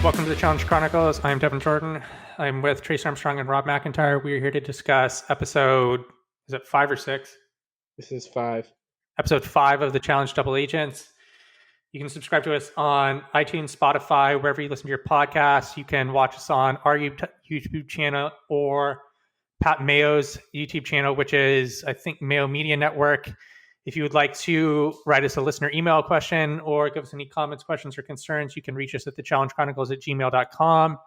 Welcome to the Challenge Chronicles. I'm Devin Jordan. I'm with Trace Armstrong and Rob McIntyre. We're here to discuss episode, is it 5 or 6? This is 5. Episode 5 of the Challenge Double Agents. You can subscribe to us on iTunes, Spotify, wherever you listen to your podcasts. You can watch us on our YouTube channel or Pat Mayo's YouTube channel, which is, I think, Mayo Media Network. If you would like to write us a listener email question or give us any comments, questions, or concerns, you can reach us at thechallengechronicles@gmail.com.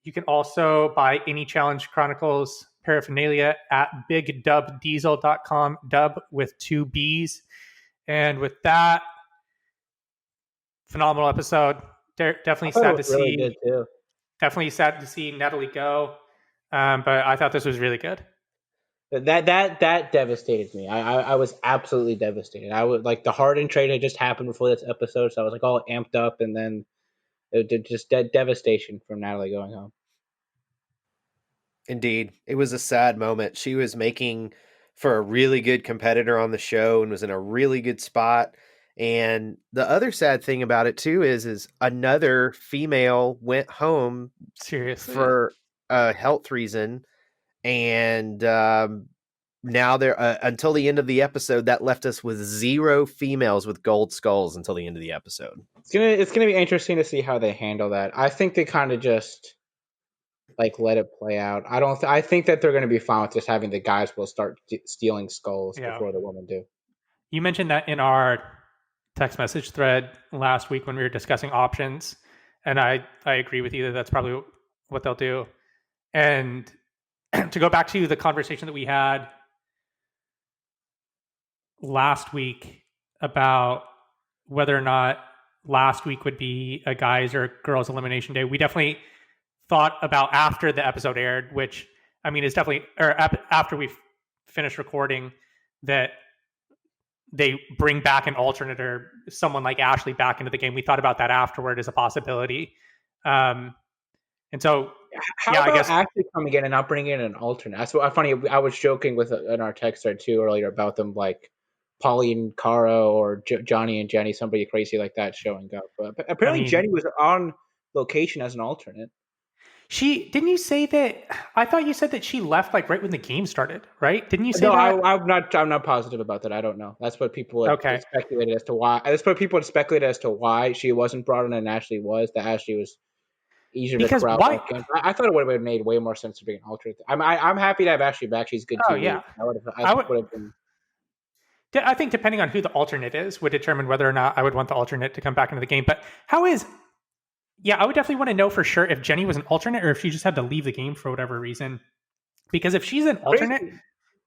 You can also buy any Challenge Chronicles paraphernalia at bigdubdiesel.com, dub with 2 B's. And with that, phenomenal episode. Definitely sad to see. Good too. Definitely sad to see Natalie go. But I thought this was really good. That devastated me. I was absolutely devastated. I was like, the Harden trade had just happened before this episode, so I was like all amped up, and then it did just devastation from Natalie going home. Indeed, it was a sad moment. She was making for a really good competitor on the show and was in a really good spot. And the other sad thing about it too is another female went home seriously for a health reason, and now they're until the end of the episode that left us with 0 females with gold skulls until the end of the episode. It's gonna be interesting to see how they handle that. I think they kind of just let it play out. I think that they're going to be fine with just having the guys will start stealing skulls before the women do. You mentioned that in our text message thread last week when we were discussing options, and I agree with you that that's probably what they'll do. And to go back to the conversation that we had last week about whether or not last week would be a guys or girls elimination day, we definitely thought about after the episode aired, which I mean is definitely, or after we finished recording, that they bring back an alternate or someone like Ashley back into the game. We thought about that afterward as a possibility. And so, how about I guess Ashley coming in and not bringing in an alternate? That's what funny. I was joking with in our text thread too earlier about them like Pauline, Caro, or Johnny and Jenny, somebody crazy like that showing up. But apparently Jenny was on location as an alternate. Didn't you say that? I thought you said that she left like right when the game started, right? Didn't you say no, that? I'm not positive about that. I don't know. That's what people had speculated as to why. That's what people had speculated as to why she wasn't brought in and Ashley was. That Ashley was easier to corral back in. I thought it would have made way more sense to bring an alternate. I'm happy to have Ashley back. She's good. Oh yeah, I would have been. I think depending on who the alternate is would determine whether or not I would want the alternate to come back into the game. But how is? Yeah, I would definitely want to know for sure if Jenny was an alternate or if she just had to leave the game for whatever reason. Because if she's an alternate,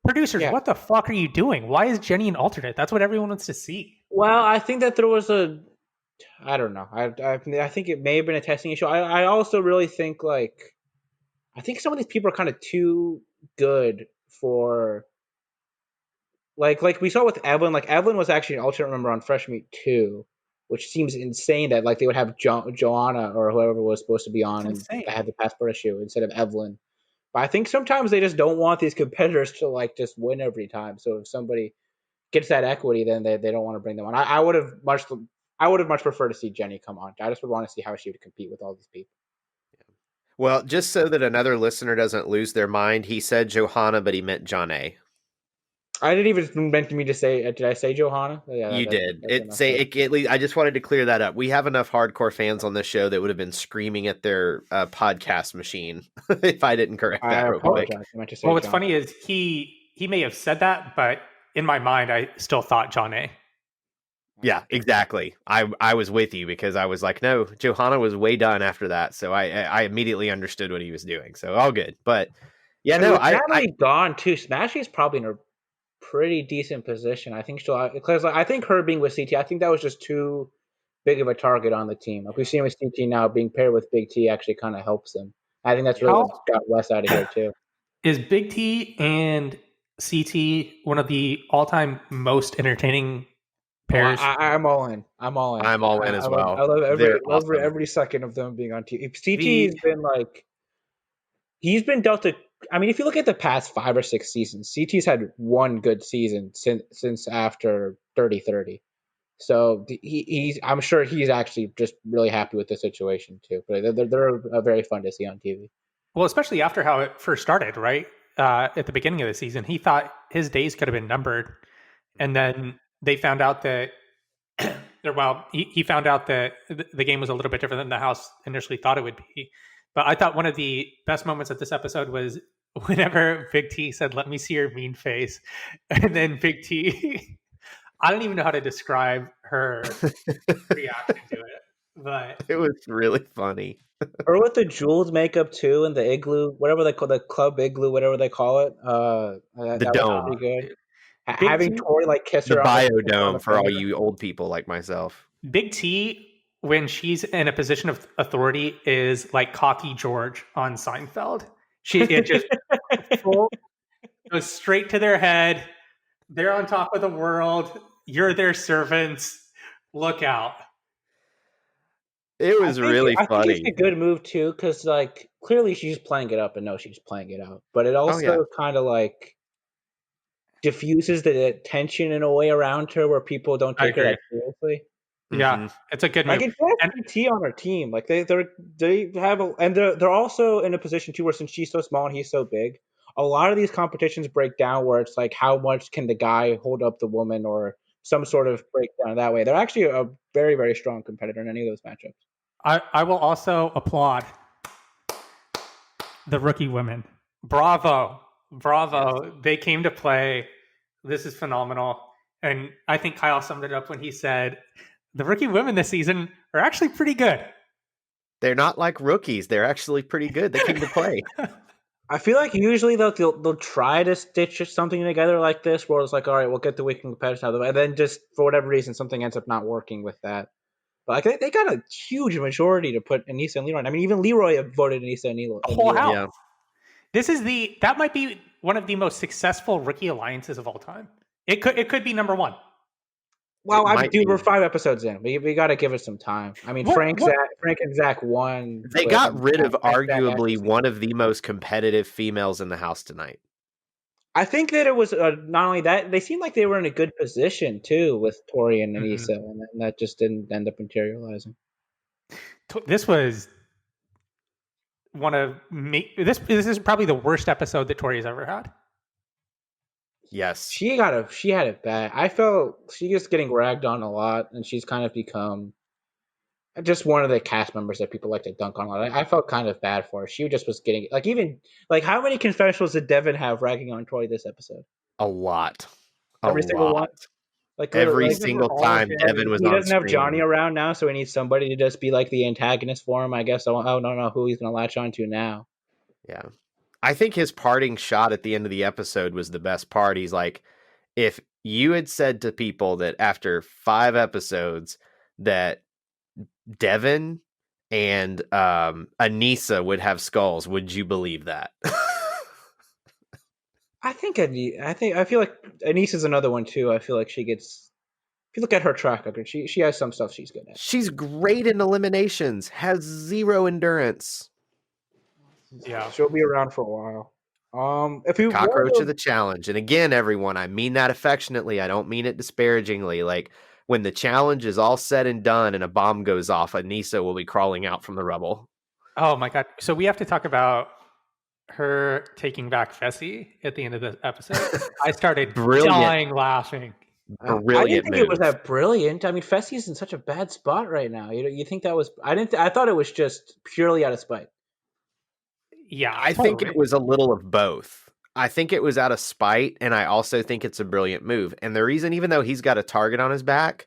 producers, what the fuck are you doing? Why is Jenny an alternate? That's what everyone wants to see. Well, I think that there was I don't know. I think it may have been a testing issue. I also really think I think some of these people are kind of too good for like we saw with Evelyn. Like Evelyn was actually an alternate member on Fresh Meat 2. Which seems insane that they would have Joanna or whoever was supposed to be on and had the passport issue instead of Evelyn. But I think sometimes they just don't want these competitors to just win every time. So if somebody gets that equity, then they don't want to bring them on. I would have much preferred to see Jenny come on. I just would want to see how she would compete with all these people. Well, just so that another listener doesn't lose their mind, he said Johanna, but he meant John A. I didn't even meant me to say. Did I say Johanna? Yeah, you did. I just wanted to clear that up. We have enough hardcore fans on this show that would have been screaming at their podcast machine if I didn't correct that. Real quick. Well, what's funny is he may have said that, but in my mind, I still thought John A. Yeah, exactly. I was with you because I was like, no, Johanna was way done after that, so I immediately understood what he was doing. So all good, but yeah, no, I gone too. Smashy is probably in a pretty decent position. I think because I think her being with CT, I think that was just too big of a target on the team. Like we've seen with CT now, being paired with Big T actually kind of helps them. I think that's really what got Wes out of here too. Is Big T and CT one of the all-time most entertaining pairs? I'm all in. I'm all in. I'm all in as well. I love every second of them being on TV. CT's been he's been dealt a. I mean, if you look at the past 5 or 6 seasons, CT's had one good season since after 30-30. So I'm sure he's actually just really happy with the situation too. But they're very fun to see on TV. Well, especially after how it first started, right? At the beginning of the season, he thought his days could have been numbered, and then they found out that, he found out that the game was a little bit different than the house initially thought it would be. But I thought one of the best moments of this episode was whenever Big T said, "Let me see your mean face," and then Big T, I don't even know how to describe her reaction to it, but It was really funny. Or with the jeweled makeup too, and the igloo, whatever they call the club igloo, whatever they call it. The That was dome. pretty good. Big Having T- Tori like kiss The her on the biodome for all finger. you old people like myself. Big T, when she's in a position of authority, is like cocky George on Seinfeld. It just full, goes straight to their head. They're on top of the world. You're their servants. Look out. It was really I funny. think it's a good move too, because like clearly she's playing it up and knows she's playing it out, but it also yeah. kind of like diffuses the tension in a way around her where people don't take her that seriously. Yeah, it's a good move. Like it's FPT on her team. Like they have and they're also in a position too where since she's so small and he's so big, a lot of these competitions break down where it's like how much can the guy hold up the woman or some sort of breakdown that way. They're actually a very, very strong competitor in any of those matchups. I will also applaud the rookie women. Bravo. Yes. They came to play. This is phenomenal. And I think Kyle summed it up when he said the rookie women this season are actually pretty good. They're not like rookies. They're actually pretty good. They came to play. I feel like usually they'll try to stitch something together like this where it's like, all right, we'll get the weekend competitors out of the way. And then just for whatever reason, something ends up not working with that. But like they got a huge majority to put Anissa and Leroy. I mean, even Leroy voted Anissa and Leroy. A whole house. Yeah. That might be one of the most successful rookie alliances of all time. It could be number one. Well, we're 5 episodes in. We got to give it some time. I mean, Frank and Zach won. They got rid of arguably one of the most competitive females in the house tonight. I think that it was not only that, they seemed like they were in a good position too with Tori and Anissa, and that just didn't end up materializing. This was this is probably the worst episode that Tori's ever had. Yes. She had it bad. I felt she was getting ragged on a lot, and she's kind of become just one of the cast members that people like to dunk on a lot. I felt kind of bad for her. She just was getting how many confessionals did Devin have ragging on Tori this episode? A lot. Every single one. Like every single time Devin was on screen. He doesn't have Johnny around now, so he needs somebody to just be like the antagonist for him, I guess. Oh, no, who he's going to latch onto now. Yeah. I think his parting shot at the end of the episode was the best part. He's like, if you had said to people that after 5 episodes that Devin and Anissa would have skulls, would you believe that? I feel like Anissa's another one too. I feel like she gets. If you look at her track record, she has some stuff she's good at. She's great in eliminations. Has 0 endurance. Yeah, she'll be around for a while. If you cockroach of the challenge, and again, everyone, I mean that affectionately. I don't mean it disparagingly. Like when the challenge is all said and done, and a bomb goes off, Anissa will be crawling out from the rubble. Oh my god! So we have to talk about her taking back Fessy at the end of the episode. I started dying laughing. Brilliant. I didn't think it was that brilliant. I mean, Fessy's in such a bad spot right now. You think that was? I thought it was just purely out of spite. Yeah, I think it was a little of both. I think it was out of spite, and I also think it's a brilliant move. And the reason, even though he's got a target on his back,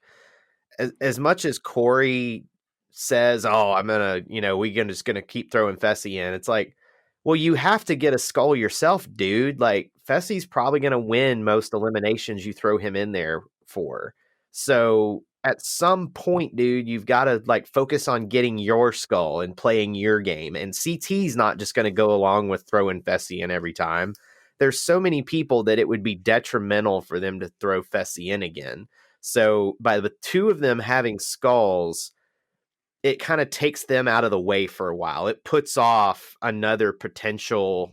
as much as Corey says, "Oh, I'm gonna, we're just gonna keep throwing Fessy in," it's like, well, you have to get a skull yourself, dude. Like Fessy's probably gonna win most eliminations you throw him in there for. So at some point, dude, you've got to focus on getting your skull and playing your game. And CT's not just going to go along with throwing Fessy in every time. There's so many people that it would be detrimental for them to throw Fessy in again. So by the 2 of them having skulls, it kind of takes them out of the way for a while. It puts off another potential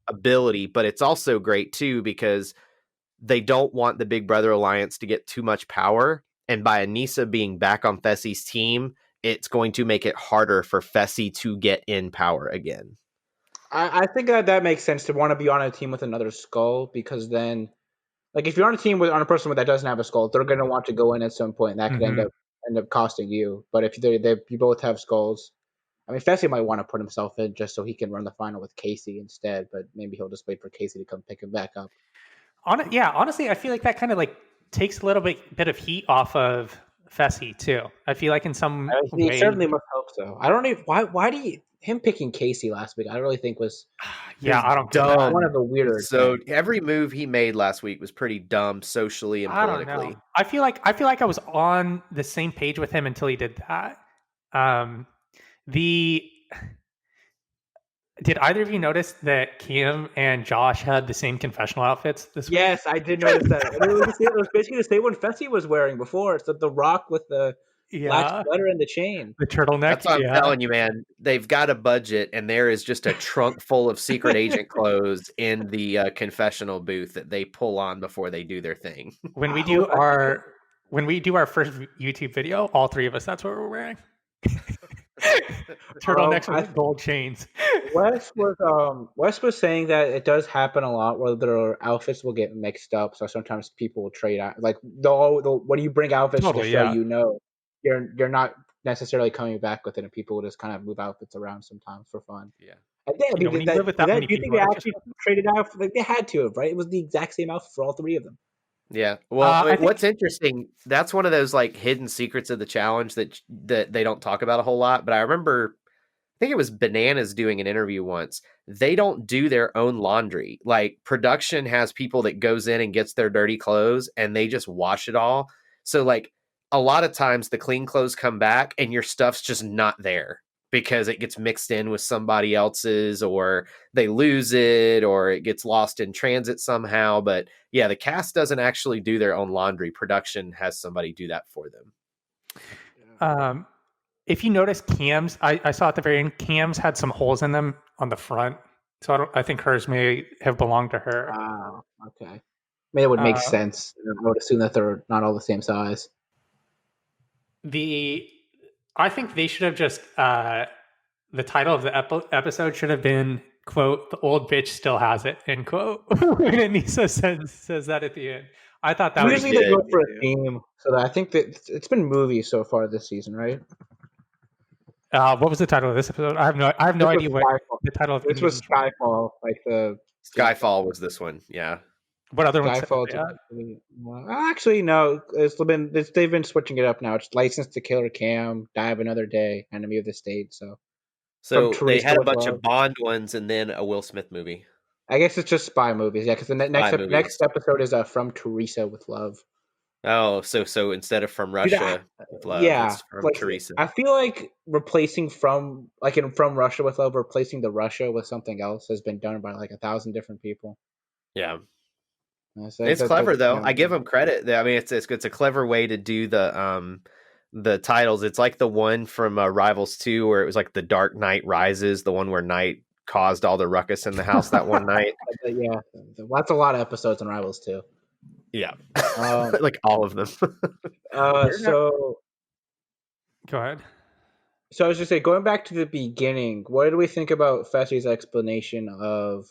ability, but it's also great too because they don't want the Big Brother Alliance to get too much power. And by Anissa being back on Fessy's team, it's going to make it harder for Fessy to get in power again. I think that makes sense to want to be on a team with another skull, because then, like, if you're on a team on a person that doesn't have a skull, they're going to want to go in at some point, and that could end up costing you. But if you both have skulls, I mean, Fessy might want to put himself in just so he can run the final with Casey instead. But maybe he'll just wait for Casey to come pick him back up. Honestly, I feel like that kind of like takes a little bit of heat off of Fessy too. I feel like in some he way, certainly must hope so. I don't know why do you, him picking Casey last week, I really think was I don't get that. One of the weirder. So every move he made last week was pretty dumb socially and politically. I don't know. I feel like I was on the same page with him until he did that. Did either of you notice that Kim and Josh had the same confessional outfits this week? Yes, I did notice that. It was basically the same one Fessy was wearing before. It's the rock with the black sweater and the chain. The turtleneck. That's what I'm telling you, man. They've got a budget, and there is just a trunk full of secret agent clothes in the confessional booth that they pull on before they do their thing. When we do our first YouTube video, all three of us, that's what we're wearing. Turtlenecks with gold chains. Wes was saying that it does happen a lot where their outfits will get mixed up, so sometimes people will trade out. Like when you bring outfits to show, you're not necessarily coming back with it, and people will just kind of move outfits around sometimes for fun. Yeah. Do you think they actually traded out? Like they had to have, right? It was the exact same outfit for all three of them. Yeah. Well, what's interesting, that's one of those like hidden secrets of the challenge that they don't talk about a whole lot. But I remember, I think it was Bananas doing an interview once. They don't do their own laundry. Like production has people that goes in and gets their dirty clothes and they just wash it all. So like a lot of times the clean clothes come back and your stuff's just not there, because it gets mixed in with somebody else's, or they lose it, or it gets lost in transit somehow. But yeah, the cast doesn't actually do their own laundry. Production has somebody do that for them. If you notice Cam's, I saw at the very end, Cam's had some holes in them on the front. So I think hers may have belonged to her. Wow. Okay. I mean, it would make sense. I would assume that they're not all the same size. I think they should have just the title of the episode should have been, quote, "The old bitch still has it," end quote. When Anissa says that at the end. I thought that usually they go for a theme. So I think that it's been movies so far this season, right? What was the title of this episode? I have no idea what the title of this was. Skyfall, like the Skyfall was this one, yeah. What other one? Actually, no. They've been switching it up now. It's Licensed to Kill Cam, Die of Another Day, Enemy of the State. So they had a bunch of Bond ones and then a Will Smith movie. I guess it's just spy movies, yeah. Because the next episode is From Teresa with Love. Oh, so instead of From Russia with Love, it's From Teresa. I feel like replacing From Russia with Love, replacing the Russia with something else has been done by like 1,000 different people. Yeah. It's clever though. I give them credit. I mean, it's a clever way to do the titles. It's like the one from Rivals 2 where it was like The Dark Knight Rises, the one where Knight caused all the ruckus in the house that one night. Yeah, that's a lot of episodes in Rivals 2. Yeah, like all of them. So go ahead. So I was just saying, going back to the beginning, what did we think about Fessy's explanation of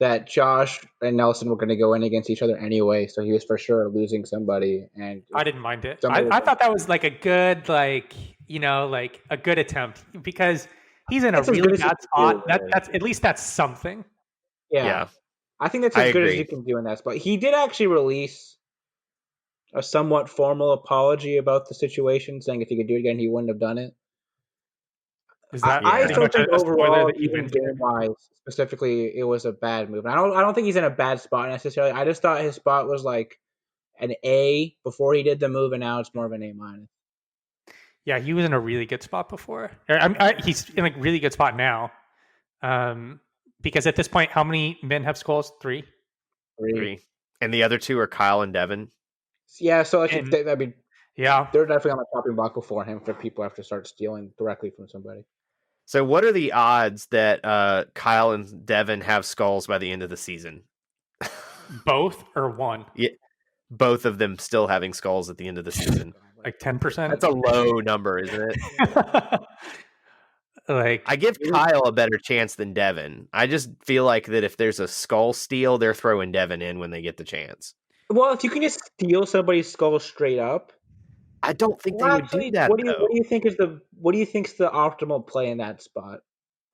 that Josh and Nelson were going to go in against each other anyway, so he was for sure losing somebody? And I didn't mind it. I thought that was like a good, like a good attempt, because he's in a really bad spot. That's at least that's something. Yeah. I think that's as good as you can do in that spot. He did actually release a somewhat formal apology about the situation, saying if he could do it again, he wouldn't have done it. I still think overall, even game-wise, specifically, it was a bad move. I don't think he's in a bad spot necessarily. I just thought his spot was like an A before he did the move, and now it's more of an A-. Yeah, he was in a really good spot before. He's in a really good spot now. Because at this point, how many men have skulls? Three. And the other two are Kyle and Devin. Yeah, so they're definitely on the chopping block before him for people have to start stealing directly from somebody. So what are the odds that Kyle and Devin have skulls by the end of the season? Both or one? Yeah, both of them still having skulls at the end of the season. Like 10%. That's a low number, isn't it? Like, I give Kyle a better chance than Devin. I just feel like that if there's a skull steal, they're throwing Devin in when they get the chance. Well, if you can just steal somebody's skull straight up, I don't think well, they would actually, do that. what do you think is the optimal play in that spot?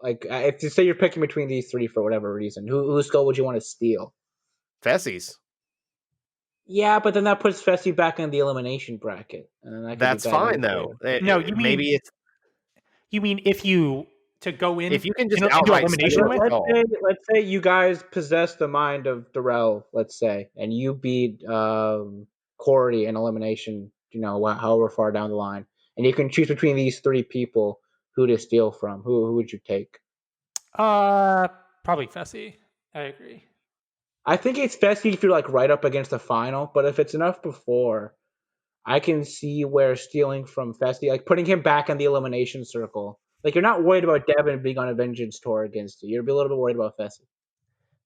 Like, if you say you're picking between these three for whatever reason, whose skull would you want to steal? Fessy's. Yeah, but then that puts Fessy back in the elimination bracket, and then that could That's be bad fine news though. later. No, you mean- maybe it's you mean if you to go in, if you can just into outright elimination steal with? a skull. Let's say you guys possess the mind of Darrell, let's say, and you beat Corey in elimination. You know, however far down the line, and you can choose between these three people who to steal from. Who would you take? Probably Fessy. I agree. I think it's Fessy if you're like right up against the final, but if it's enough before, I can see where stealing from Fessy, like putting him back in the elimination circle. Like you're not worried about Devin being on a vengeance tour against you. You're a little bit worried about Fessy.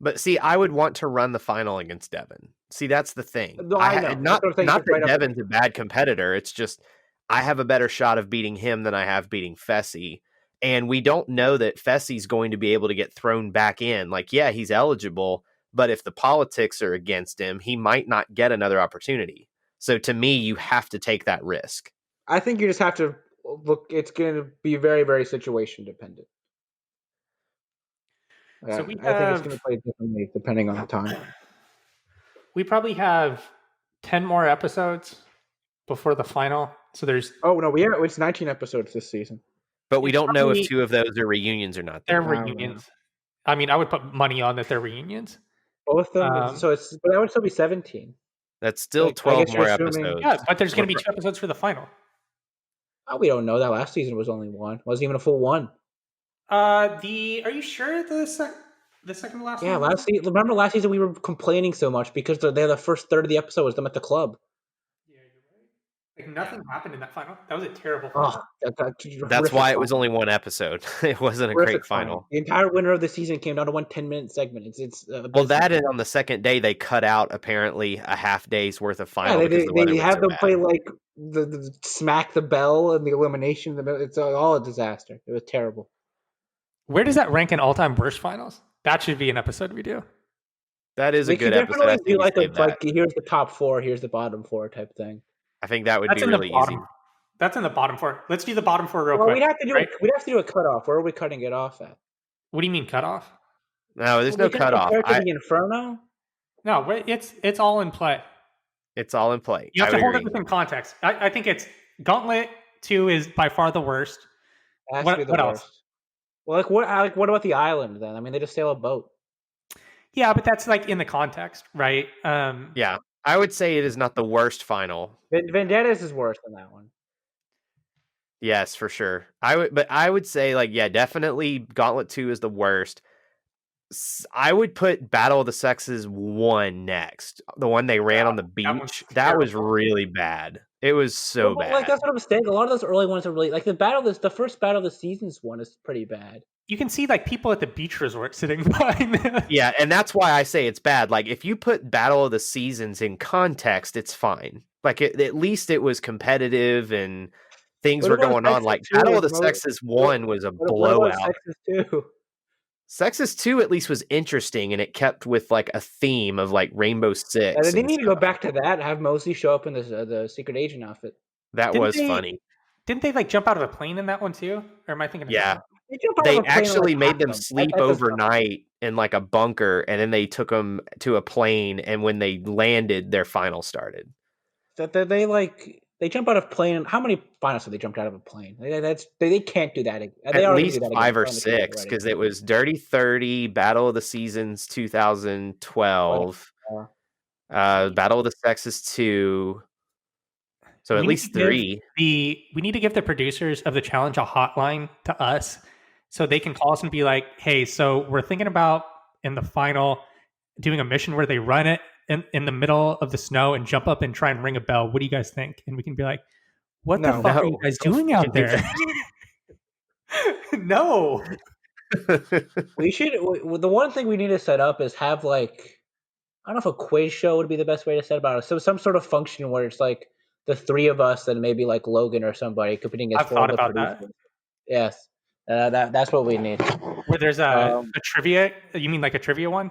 But see, I would want to run the final against Devin. See, that's the thing. No, I know. Not That's what I'm saying, that just right up Devin's a bad competitor. It's just I have a better shot of beating him than I have beating Fessy. And we don't know that Fessy's going to be able to get thrown back in. Like, yeah, he's eligible, but if the politics are against him, he might not get another opportunity. So to me, you have to take that risk. I think you just have to look. It's going to be very, very situation dependent. So we I think it's have- going to play differently depending on the time. We probably have 10 more episodes before the final. So there's Oh no, it's 19 episodes this season. But we It's don't know probably- if two of those are reunions or not. they're though. reunions. I mean, I would put money on that they're reunions. Both of them. So but that would still be 17. That's still Like, I 12 guess more you're assuming- episodes. Yeah, but there's going to be 2 episodes for the final. Oh, we don't know that last season was only one. It wasn't even a full one. Are you sure the second to last Yeah, one? remember last season we were complaining so much because they're the first third of the episode was them at the club. Yeah, you're right. Like nothing happened in that final. That was a terrible final. Oh, That's why it was only one episode. It wasn't a great final. The entire winner of the season came down to one 10-minute segment. It's Well, that and on the second day they cut out apparently a half day's worth of final. yeah, because the weather they was have so them bad. play like the smack the bell and the elimination. It's all a disaster. It was terrible. Where does that rank in all-time worst finals? That should be an episode we do. That is a They good could episode. I definitely do think we saved that. here's the top 4, here's the bottom 4 type thing. I think that would That's be in really the bottom. easy. That's in the bottom 4. Let's do the bottom 4 real Well, quick. we'd have to do right? we'd have to do a cutoff. Where are we cutting it off at? What do you mean cutoff? No, there's Well, no we can cutoff. compare to the Inferno. No, it's all in play. It's all in play. You have I to would hold agree. it within context. I think it's Gauntlet 2 is by far the worst. It has What- to be the what else? worst. Well, what about the island then? I mean, they just sail a boat. Yeah, but that's like in the context, right? Yeah, I would say it is not the worst final. Vendettas is worse than that one. Yes, for sure. I would say like yeah, definitely Gauntlet 2 is the worst. I would put Battle of the Sexes 1 next. The one they ran on the one's beach. That was terrible. really bad. It was so Well, bad. like that's what I'm saying. A lot of those early ones are really like the first Battle of the Seasons one is pretty bad. You can see like people at the beach resort sitting behind. Yeah, and that's why I say it's bad. Like if you put Battle of the Seasons in context, it's fine. Like at least it was competitive and things What were about going on. Sexes Like 2 Battle of the is most- Sexes 1 was a What about blowout. Sexes too? Sexes 2 at least was interesting and it kept with like a theme of like Rainbow Six. And they and need to go stuff. back to that and have Mosley show up in the secret agent outfit. That Didn't was they- funny. Didn't they like jump out of a plane in that one too? Or am I thinking? of Yeah. something? jump out They of a plane and, actually like, made hack them them. sleep That does overnight in like a bunker and then they took them to a plane and when they landed their final started. That they jump out of plane. How many finals have they jumped out of a plane? They can't do that. They At already do least that 5 or again. Trying to keep it 6 ready. because it was Dirty 30, Battle of the Seasons 2012, Battle of the Sexes 2. So at We least need to give 3. We need to give the producers of the challenge a hotline to us so they can call us and be like, hey, so we're thinking about in the final doing a mission where they run it in the middle of the snow and jump up and try and ring a bell. What do you guys think? And we can be like, what the No. fuck are you guys doing out there? No. We should. The one thing we need to set up is have like I don't know if a quiz show would be the best way to set about it. So some sort of function where it's like the three of us and maybe like Logan or somebody competing against I've four of thought the about producers. that. Yes, that's what we need. Where there's Um, a trivia. You mean like a trivia one?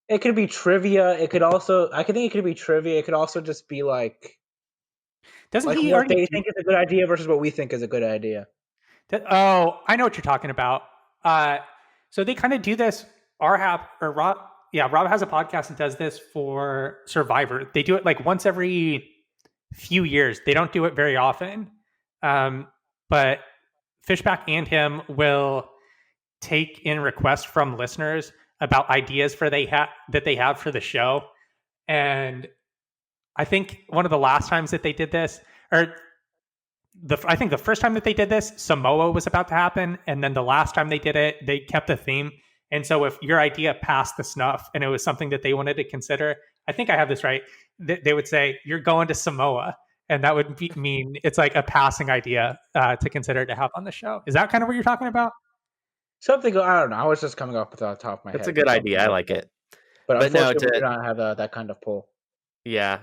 it could be trivia. It could also, I could think it could be trivia. It could also just be Doesn't like he what already they do think is a good idea versus what we think is a good idea. that? Oh, I know what you're talking about. So they kind of do this. Rob has a podcast and does this for Survivor. They do it like once every few years. They don't do it very often. But Fishback and him will take in requests from listeners about ideas that they have for the show. And I think one of the last times that they did this, I think the first time that they did this, Samoa was about to happen, and then the last time they did it, they kept the theme. And so, if your idea passed the snuff and it was something that they wanted to consider, I think I have this right. They would say, "You're going to Samoa," and that would mean it's like a passing idea to consider to have on the show. Is that kind of what you're talking about? Something I don't know. I was just coming off the top of my head. That's a good idea. I like it. But no, unfortunately, we do not have that kind of pull. Yeah.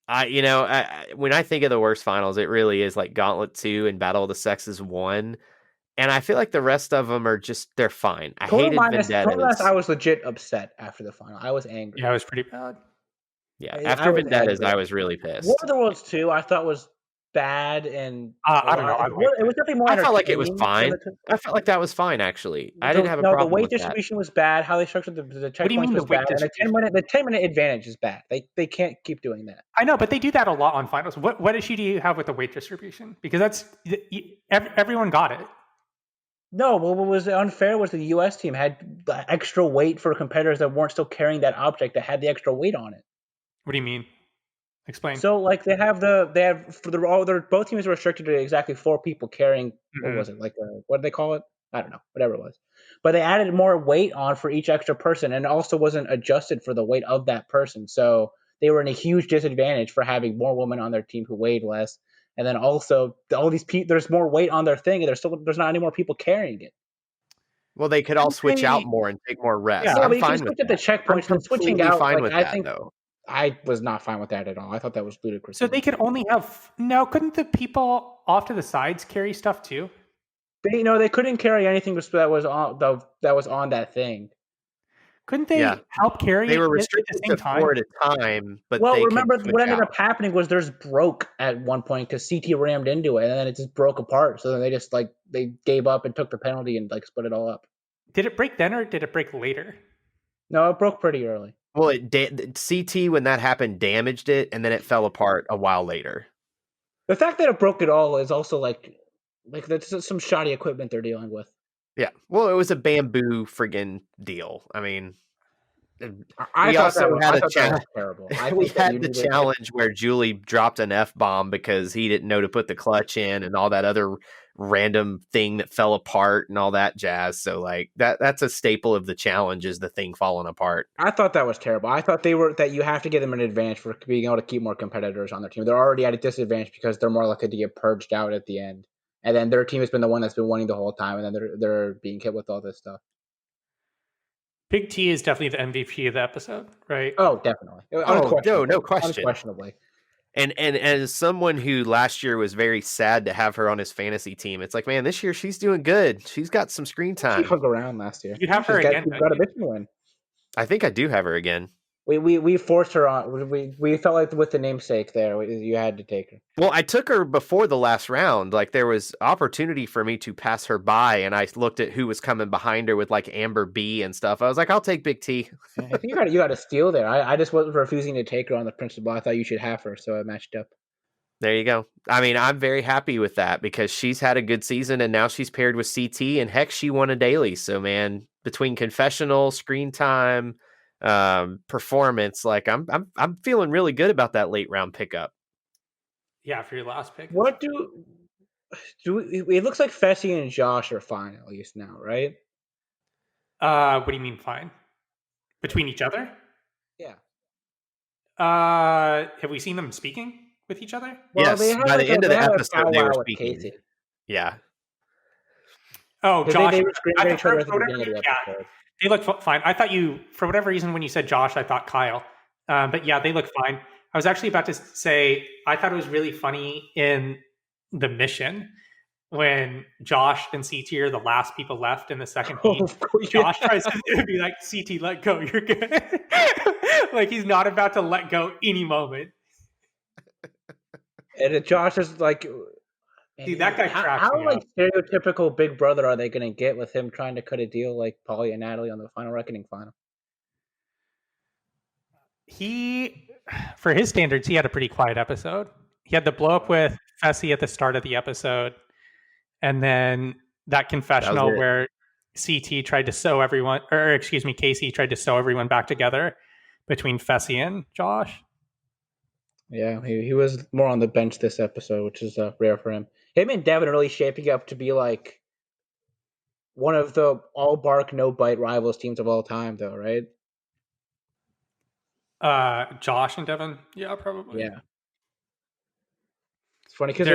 When I think of the worst finals, it really is like Gauntlet 2 and Battle of the Sexes 1. And I feel like the rest of them are just, they're fine. I hated Vendettas. I was legit upset after the final. I was angry. Yeah, it was pretty bad. Yeah, after Vendettas, I was really pissed. War of the Worlds 2, I thought was bad, and I don't know. it was definitely more. I felt like it was fine. I felt like that was fine, actually. I didn't have a problem. The weight with distribution was bad. How they structured the checkpoints was bad. And the 10-minute advantage is bad. They can't keep doing that. I know, but they do that a lot on finals. What issue do you have with the weight distribution? Because everyone got it. No, what was unfair was the U.S. team had the extra weight for competitors that weren't still carrying that object that had the extra weight on it. What do you mean? Explain. So, like, both teams were restricted to exactly 4 people carrying. What was it? Like, what did they call it? I don't know. Whatever it was. But they added more weight on for each extra person, and also wasn't adjusted for the weight of that person. So they were in a huge disadvantage for having more women on their team who weighed less. And then also, all these people, there's more weight on their thing, and there's not any more people carrying it. Well, they could all switch out more and take more rests. Yeah, I'm fine with that. The checkpoints and switching out. Fine with that, though. I was not fine with that at all. I thought that was ludicrous. So they could only have couldn't the people off to the sides carry stuff too? They couldn't carry anything that was on that thing. Couldn't they help carry? They were restricted to 4 at a time. But remember what ended up happening was theirs broke at one point because CT rammed into it, and then it just broke apart. So then they just they gave up and took the penalty and split it all up. Did it break then, or did it break later? No, it broke pretty early. Well, CT, when that happened, damaged it, and then it fell apart a while later. The fact that it broke it all is also like that's some shoddy equipment they're dealing with. Yeah, well, it was a bamboo friggin' deal. I mean, I thought that was terrible. We had the challenge where Julie dropped an F-bomb because he didn't know to put the clutch in and all that other random thing that fell apart and all that jazz. So that's a staple of the challenge, is the thing falling apart. I thought that was terrible. I thought that you have to give them an advantage for being able to keep more competitors on their team. They're already at a disadvantage because they're more likely to get purged out at the end. And then their team has been the one that's been winning the whole time, and then they're being hit with all this stuff. Big T is definitely the MVP of the episode, right? Oh, definitely. No question. Unquestionably. And as someone who last year was very sad to have her on his fantasy team, it's like, man, this year she's doing good. She's got some screen time. She hung around last year. You have her again. She's got a bitch win. I think I do have her again. We forced her on. We felt like with the namesake there, you had to take her. Well, I took her before the last round. There was opportunity for me to pass her by, and I looked at who was coming behind her with Amber B and stuff. I was like, I'll take Big T. I think you got to steal there. I just wasn't refusing to take her on the principle. I thought you should have her, so I matched up. There you go. I mean, I'm very happy with that because she's had a good season, and now she's paired with CT, and heck, she won a daily. So, man, between confessional, screen time, performance, I'm feeling really good about that late round pickup. Yeah, for your last pick. What it looks like Fessy and Josh are fine at least now, right? What do you mean fine? Between each other? Yeah. Have we seen them speaking with each other? Yes, by the end of the episode they were speaking. Casey. Yeah. Oh, Josh. They were screaming at each other at the beginning of the episode. They look fine. I thought for whatever reason, when you said Josh, I thought Kyle. But yeah, they look fine. I was actually about to say I thought it was really funny in the mission when Josh and CT are the last people left in the second heat. Of course, Josh yeah. tries to be like, CT, let go, you're good. Like he's not about to let go any moment. And Josh is like, Dude, that guy cracks how me like up. stereotypical Big Brother are they going to get with him trying to cut a deal like Paulie and Natalie on the Final Reckoning final? He, for his standards, he had a pretty quiet episode. He had the blow up with Fessy at the start of the episode, and then that confessional where CT tried to sew everyone, or excuse me, Casey tried to sew everyone back together between Fessy and Josh. Yeah, he was more on the bench this episode, which is rare for him. Him and Devin are really shaping up to be like one of the all bark, no bite rivals teams of all time, though, right? Josh and Devin, yeah, probably. Yeah, it's funny because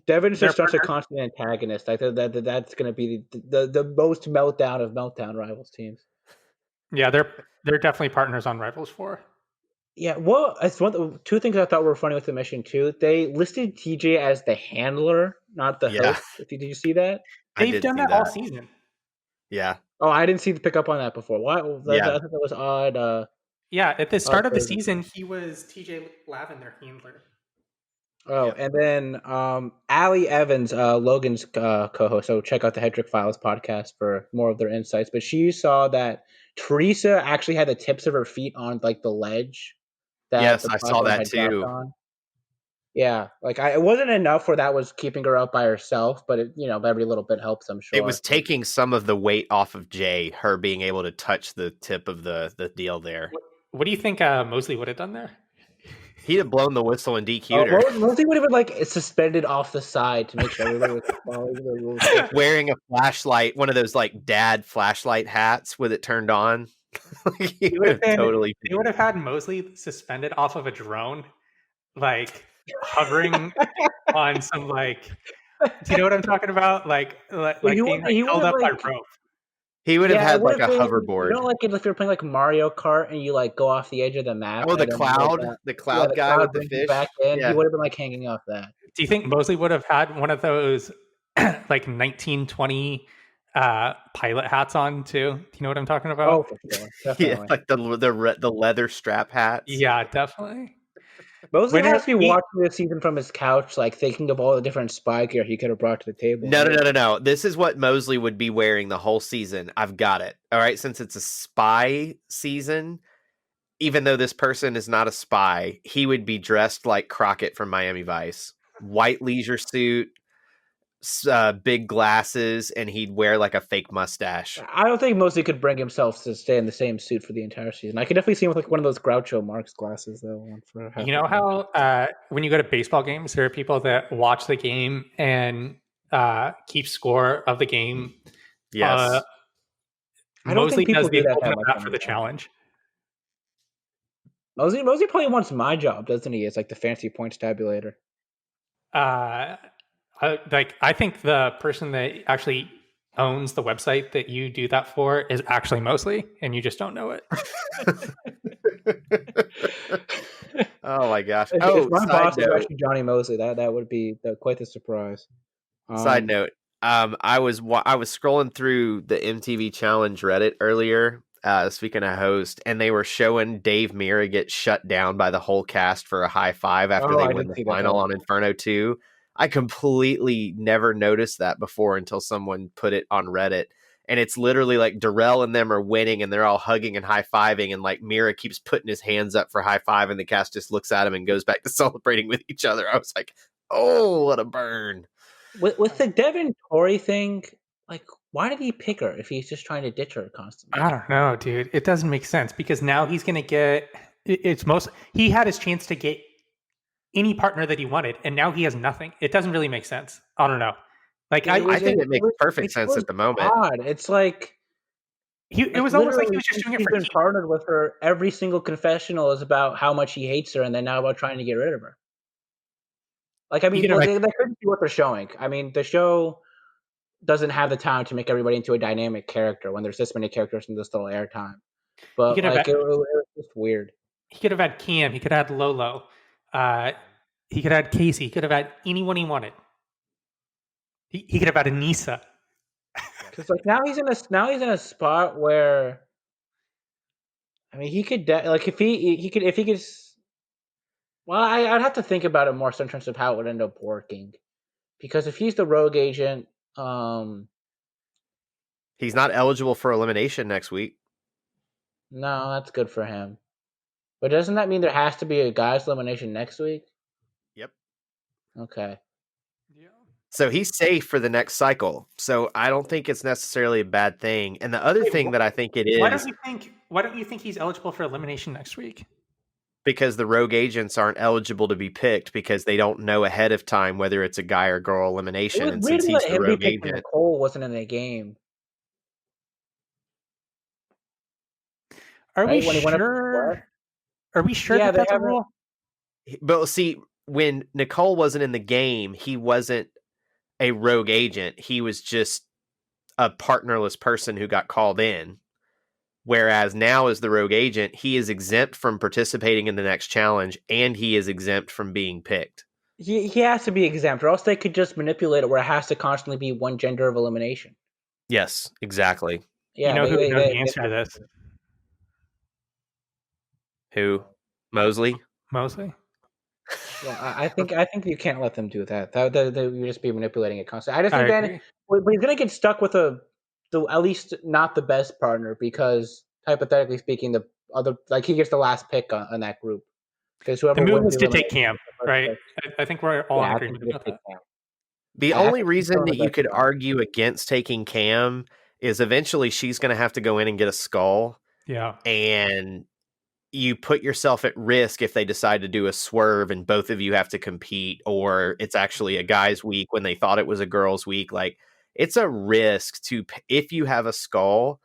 Devin's just such a constant antagonist. I think that's going to be the most meltdown of meltdown rivals teams. Yeah, they're definitely partners on Rivals 4. Yeah, well, it's two things I thought were funny with the mission too. They listed TJ as the handler, not the host. Did you see that? They've done that all season. Yeah. Oh, I didn't see the pick up on that before. Why? I thought that was odd. Yeah, at the start of the season, he was TJ Lavin, their handler. Oh, yeah. And then Allie Evans, Logan's co-host. So check out the Hedrick Files podcast for more of their insights. But she saw that Teresa actually had the tips of her feet on like the ledge. Yes, I saw that too. Yeah, like it wasn't enough where that was keeping her up by herself, but it, every little bit helps, I'm sure. It was taking some of the weight off of Jay, her being able to touch the tip of the deal there. What do you think Mosley would have done there? He'd have blown the whistle and DQ'd her. Mosley would have been like suspended off the side to make sure everybody was following the rules. Wearing a flashlight, one of those like dad flashlight hats with it turned on. He would have had Mosley suspended off of a drone, like hovering on some like. Do you know what I'm talking about? Like being held up by rope. He would have had like a hoverboard. You know, like if you're playing like Mario Kart and you like go off the edge of the map. Oh, the cloud guy with the fish. Back in. Yeah. He would have been like hanging off that. Do you think Mosley would have had one of those like 1920 pilot hats on too? Do you know what I'm talking about? Oh, for sure. Definitely. Yeah, like the leather strap hats. Yeah, definitely. Mosley has to be watching this season from his couch, like thinking of all the different spy gear he could have brought to the table. No. This is what Mosley would be wearing the whole season. I've got it. All right, since it's a spy season, even though this person is not a spy, he would be dressed like Crockett from Miami Vice. White leisure suit, big glasses, and he'd wear like a fake mustache. I don't think Mosley could bring himself to stay in the same suit for the entire season. I could definitely see him with like one of those Groucho Marx glasses though. You know how when you go to baseball games, there are people that watch the game and keep score of the game. Yes. I don't Mosley think people does the do that equivalent of that for the challenge. Mosley probably wants my job, doesn't he? It's like the fancy points tabulator. I think the person that actually owns the website that you do that for is actually Mosley, and you just don't know it. Oh my gosh! If my boss is actually Johnny Mosley, that would be quite the surprise. Side note: I was scrolling through the MTV Challenge Reddit earlier. Speaking of host, and they were showing Dave Mirra get shut down by the whole cast for a high five after they win the final on Inferno 2. I completely never noticed that before until someone put it on Reddit. And it's literally like Darrell and them are winning and they're all hugging and high-fiving. And like Mirra keeps putting his hands up for high five and the cast just looks at him and goes back to celebrating with each other. I was like, oh, what a burn. With the Devin Tori thing, like, why did he pick her if he's just trying to ditch her constantly? I don't know, dude. It doesn't make sense because now he's going to get he had his chance to get any partner that he wanted, and now he has nothing. It doesn't really make sense. I don't know. Like I think it makes perfect sense at the moment. Odd. It's like it was almost like he was just doing it for he's been partnered with her. Every single confessional is about how much he hates her, and then now about trying to get rid of her. Like, I mean, that couldn't be what they're showing. I mean, the show doesn't have the time to make everybody into a dynamic character when there's this many characters in this little airtime. But like, it was just weird. He could have had Cam. He could have had Lolo. He could have had Casey. He could have had anyone he wanted. He could have had Anissa. Because like now he's in a spot where, I mean, he could like if he could. Well, I'd have to think about it more so in terms of how it would end up working. Because if he's the rogue agent, He's not eligible for elimination next week. no, that's good for him. But doesn't that mean there has to be a guys elimination next week? Yep. Okay. Yeah. So he's safe for the next cycle. So I don't think it's necessarily a bad thing. And the other thing that I think it Why is, don't you think he's eligible for elimination next week? because the rogue agents aren't eligible to be picked because they don't know ahead of time whether it's a guy or girl It elimination. was And weird since to he's let the him be rogue picked when agent, Nicole wasn't in the game. Are we Right? When he went up to sure? Are we sure Yeah, that they that's a haven't. rule? but see, when Nicole wasn't in the game, he wasn't a rogue agent. He was just a partnerless person who got called in. Whereas now, as the rogue agent, he is exempt from participating in the next challenge, and he is exempt from being picked. He has to be exempt, or else they could just manipulate it where it has to constantly be one gender of elimination. Yes, exactly. Yeah, You know who knows the they answer to have this? Who? Mosley? Mosley. Well, I think you can't let them do that. That you just be manipulating it constantly. I just I think then, agree. but he's gonna get stuck with the at least not the best partner because hypothetically speaking, the other like he gets the last pick on that group because The whoever move wins was the to take elimination Cam, gets the first right? pick. I think we're all in Yeah, I think agreement you about just take that. Cam. The I only think he's still reason in the that you best could spot. argue against taking Cam is eventually she's going to have to go in and get a skull, Yeah. and you put yourself at risk if they decide to do a swerve and both of you have to compete, or it's actually a guy's week when they thought it was a girl's week. Like, it's a risk if you have a skull,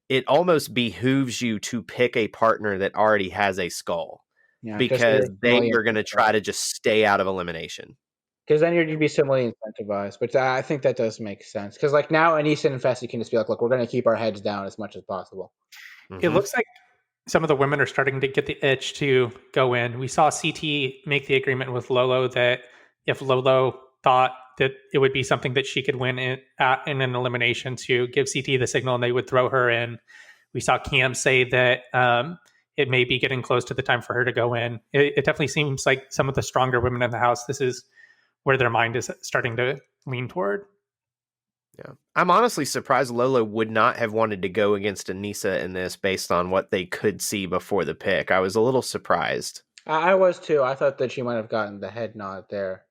it almost behooves you to pick a partner that already has a skull, Yeah, just because they similarly are going to try to just stay out of elimination. because then you'd be similarly incentivized. But I think that does make sense because like now Anissa and Fessy can just be like, look, we're going to keep our heads down as much as possible. It Mhm. looks like some of the women are starting to get the itch to go in. We saw CT make the agreement with Lolo that if Lolo thought that it would be something that she could win in an elimination, to give CT the signal and they would throw her in. We saw Cam say that it may be getting close to the time for her to go in. It definitely seems like some of the stronger women in the house, this is where their mind is starting to lean toward. Yeah. I'm honestly surprised Lolo would not have wanted to go against Anissa in this based on what they could see before the pick. I was a little surprised. I was too. I thought that she might have gotten the head nod there.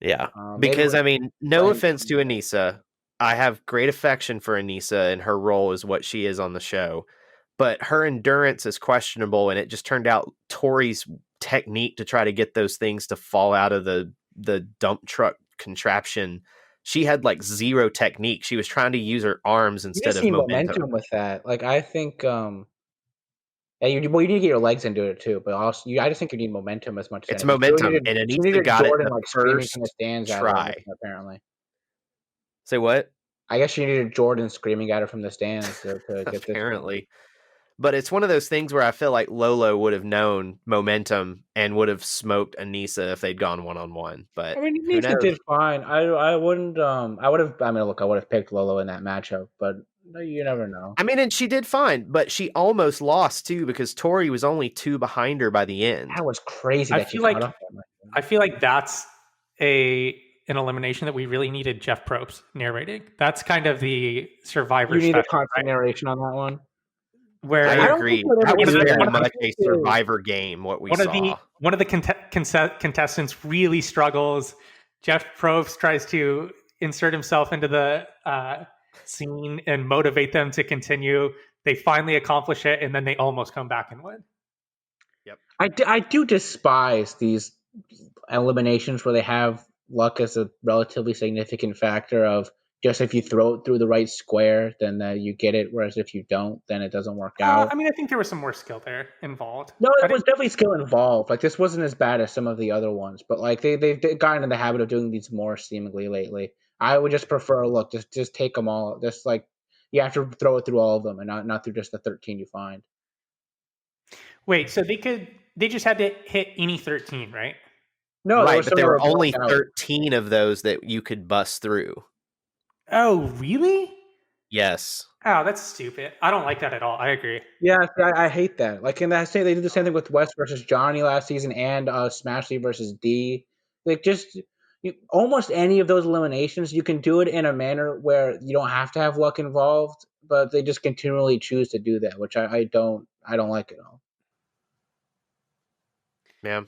Yeah. Maybe Because, I mean, no right. offense to Anissa. I have great affection for Anissa, and her role is what she is on the show. But her endurance is questionable, and it just turned out Tori's technique to try to get those things to fall out of the dump truck contraption, she had like zero technique. She was trying to use her arms You instead just of need momentum. momentum with that. Like I think, yeah, you need to get your legs into it too. But also, I just think you need momentum as much as It's anything. momentum, and She Anissa needed got it Jordan the like screaming from the first stands at her. try. Apparently, Say what? I guess she needed Jordan screaming at her from the stands to get this one. Apparently. But it's one of those things where I feel like Lolo would have known momentum and would have smoked Anissa if they'd gone one-on-one. But I mean, who Nisa knows? did fine. I wouldn't. I would have. I mean, look, I would have picked Lolo in that matchup, but you never know. I mean, and she did fine, but she almost lost too because Tori was only 2 behind her by the end. That was crazy. I That she feel like caught up on that. I feel like that's an elimination that we really needed Jeff Probst narrating. That's kind of the Survivor You need a special, constant right? narration on that one. Where I don't agree. think they'll That ever was do very that. much a Survivor game, what we saw. one of the contestants really struggles. Jeff Probst tries to insert himself into the scene and motivate them to continue. They finally accomplish it, and then they almost come back and win. Yep. I do despise these eliminations where they have luck as a relatively significant factor of just if you throw it through the right square, then you get it. Whereas if you don't, then it doesn't work out. I mean, I think there was some more skill there involved. No, there was definitely skill involved. Like this wasn't as bad as some of the other ones, but like they've gotten in the habit of doing these more seemingly lately. I would just prefer look, just take them all. Just like you have to throw it through all of them and not through just the 13 you find. Wait, so they just had to hit any 13, right? No, there Right, was but some there that were were only blocked out. 13 of those that you could bust through. Oh, really? Yes. Oh, that's stupid. I don't like that at all. I agree. Yeah, I hate that. Like in that same, they did the same thing with West versus Johnny last season and Smashley versus D. Like just almost any of those eliminations, you can do it in a manner where you don't have to have luck involved, but they just continually choose to do that, which I don't like at all. Yeah.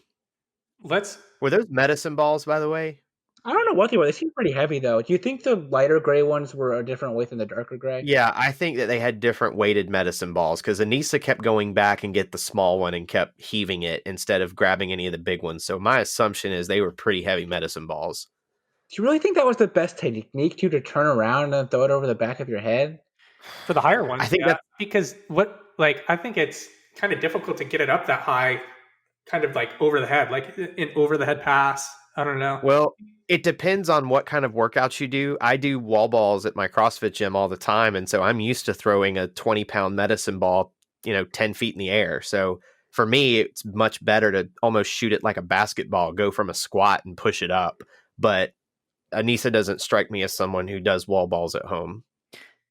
Let's. Were those medicine balls, by the way? I don't know what they were. They seem pretty heavy though. Do you think the lighter gray ones were a different weight than the darker gray? Yeah, I think that they had different weighted medicine balls because Anissa kept going back and get the small one and kept heaving it instead of grabbing any of the big ones. So my assumption is they were pretty heavy medicine balls. Do you really think that was the best technique to turn around and then throw it over the back of your head? For the higher ones, I think yeah. Because I think it's kind of difficult to get it up that high, kind of like over the head, like an over the head pass. I don't know. Well, it depends on what kind of workouts you do. I do wall balls at my CrossFit gym all the time. And so I'm used to throwing a 20-pound medicine ball, 10 feet in the air. So for me, it's much better to almost shoot it like a basketball, go from a squat and push it up. But Anissa doesn't strike me as someone who does wall balls at home.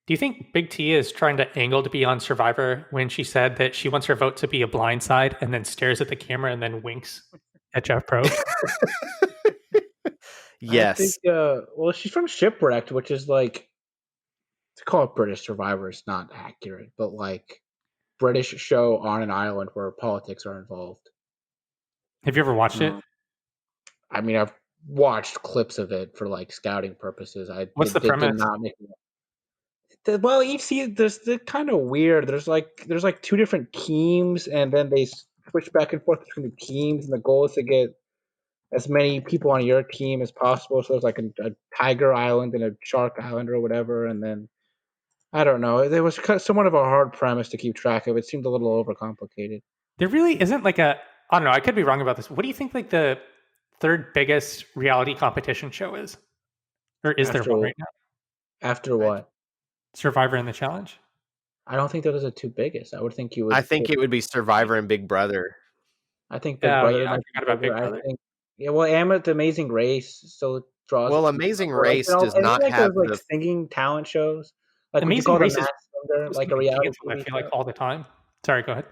Do you think Big T is trying to angle to be on Survivor when she said that she wants her vote to be a blind side and then stares at the camera and then winks at Jeff Probst? Yes. I think, well, she's from Shipwrecked, which is like, to call it British Survivor is not accurate, but like British show on an island where politics are involved. Have you ever watched it? I mean, I've watched clips of it for like scouting purposes. What's the premise? Did not make me. Well, each season there's the kind of weird. There's like two different teams, and then they switch back and forth between the teams, and the goal is to get as many people on your team as possible. So there's like a tiger island and a shark island or whatever, and then I don't know. It was somewhat of a hard premise to keep track of. It seemed a little overcomplicated. There really isn't like I don't know. I could be wrong about this. What do you think like the third biggest reality competition show is? Or is there one right now? After what? Survivor and the Challenge? I don't think those are the two biggest. I would think you would. I think it would be Survivor and Big Brother. I think Big Brother. Yeah, I forgot about Big Brother. I think, yeah, well, the Amazing Race still draws. Well, Amazing Race does not have those, like singing talent shows. Like Amazing Race is like a reality. I feel like all the time. Sorry, go ahead.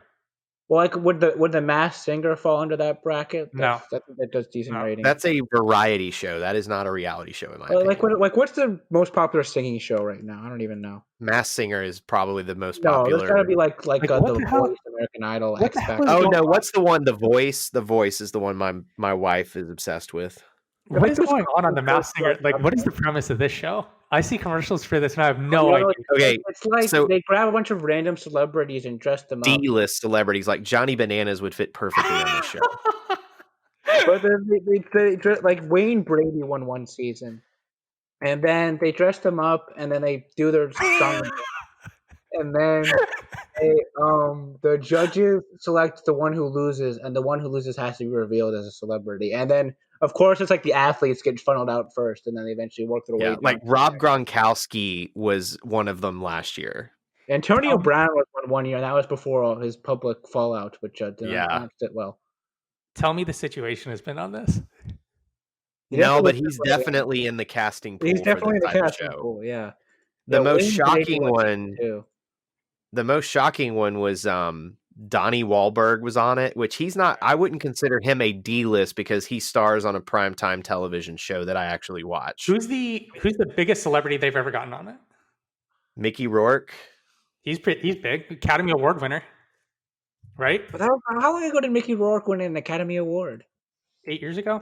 Well, like would the Masked Singer fall under that bracket? No, I think that does decent rating. That's a variety show. That is not a reality show in my opinion. What's the most popular singing show right now? I don't even know. Masked Singer is probably the most popular. No, there's gotta be like what the the hell? Voice, American Idol, What X the hell Factor. is Oh no, what's the one? The Voice. The Voice is the one my wife is obsessed with. What is going on the Masked Singer? Like, what is the premise of this show? I see commercials for this and I have no idea. Okay, it's like so they grab a bunch of random celebrities and dress them up. D-list celebrities like Johnny Bananas would fit perfectly on this show. But then they like Wayne Brady won one season, and then they dress them up, and then they do their song, and then the judges select the one who loses, and the one who loses has to be revealed as a celebrity, and then of course it's like the athletes get funneled out first, and then they eventually work their way. Like Rob Gronkowski was one of them last year. Antonio Brown was one year, and that was before all his public fallout, which didn't sit well. Tell me the situation has been on this. No, but he's definitely in the casting pool. He's definitely in the casting show. pool. Yeah. The most shocking one. The most shocking one was Donnie Wahlberg was on it, which he's not. I wouldn't consider him a D-list because he stars on a primetime television show that I actually watch. Who's the biggest celebrity they've ever gotten on it? Mickey Rourke. He's big. Academy Award winner. Right? But how long ago did Mickey Rourke win an Academy Award? 8 years ago?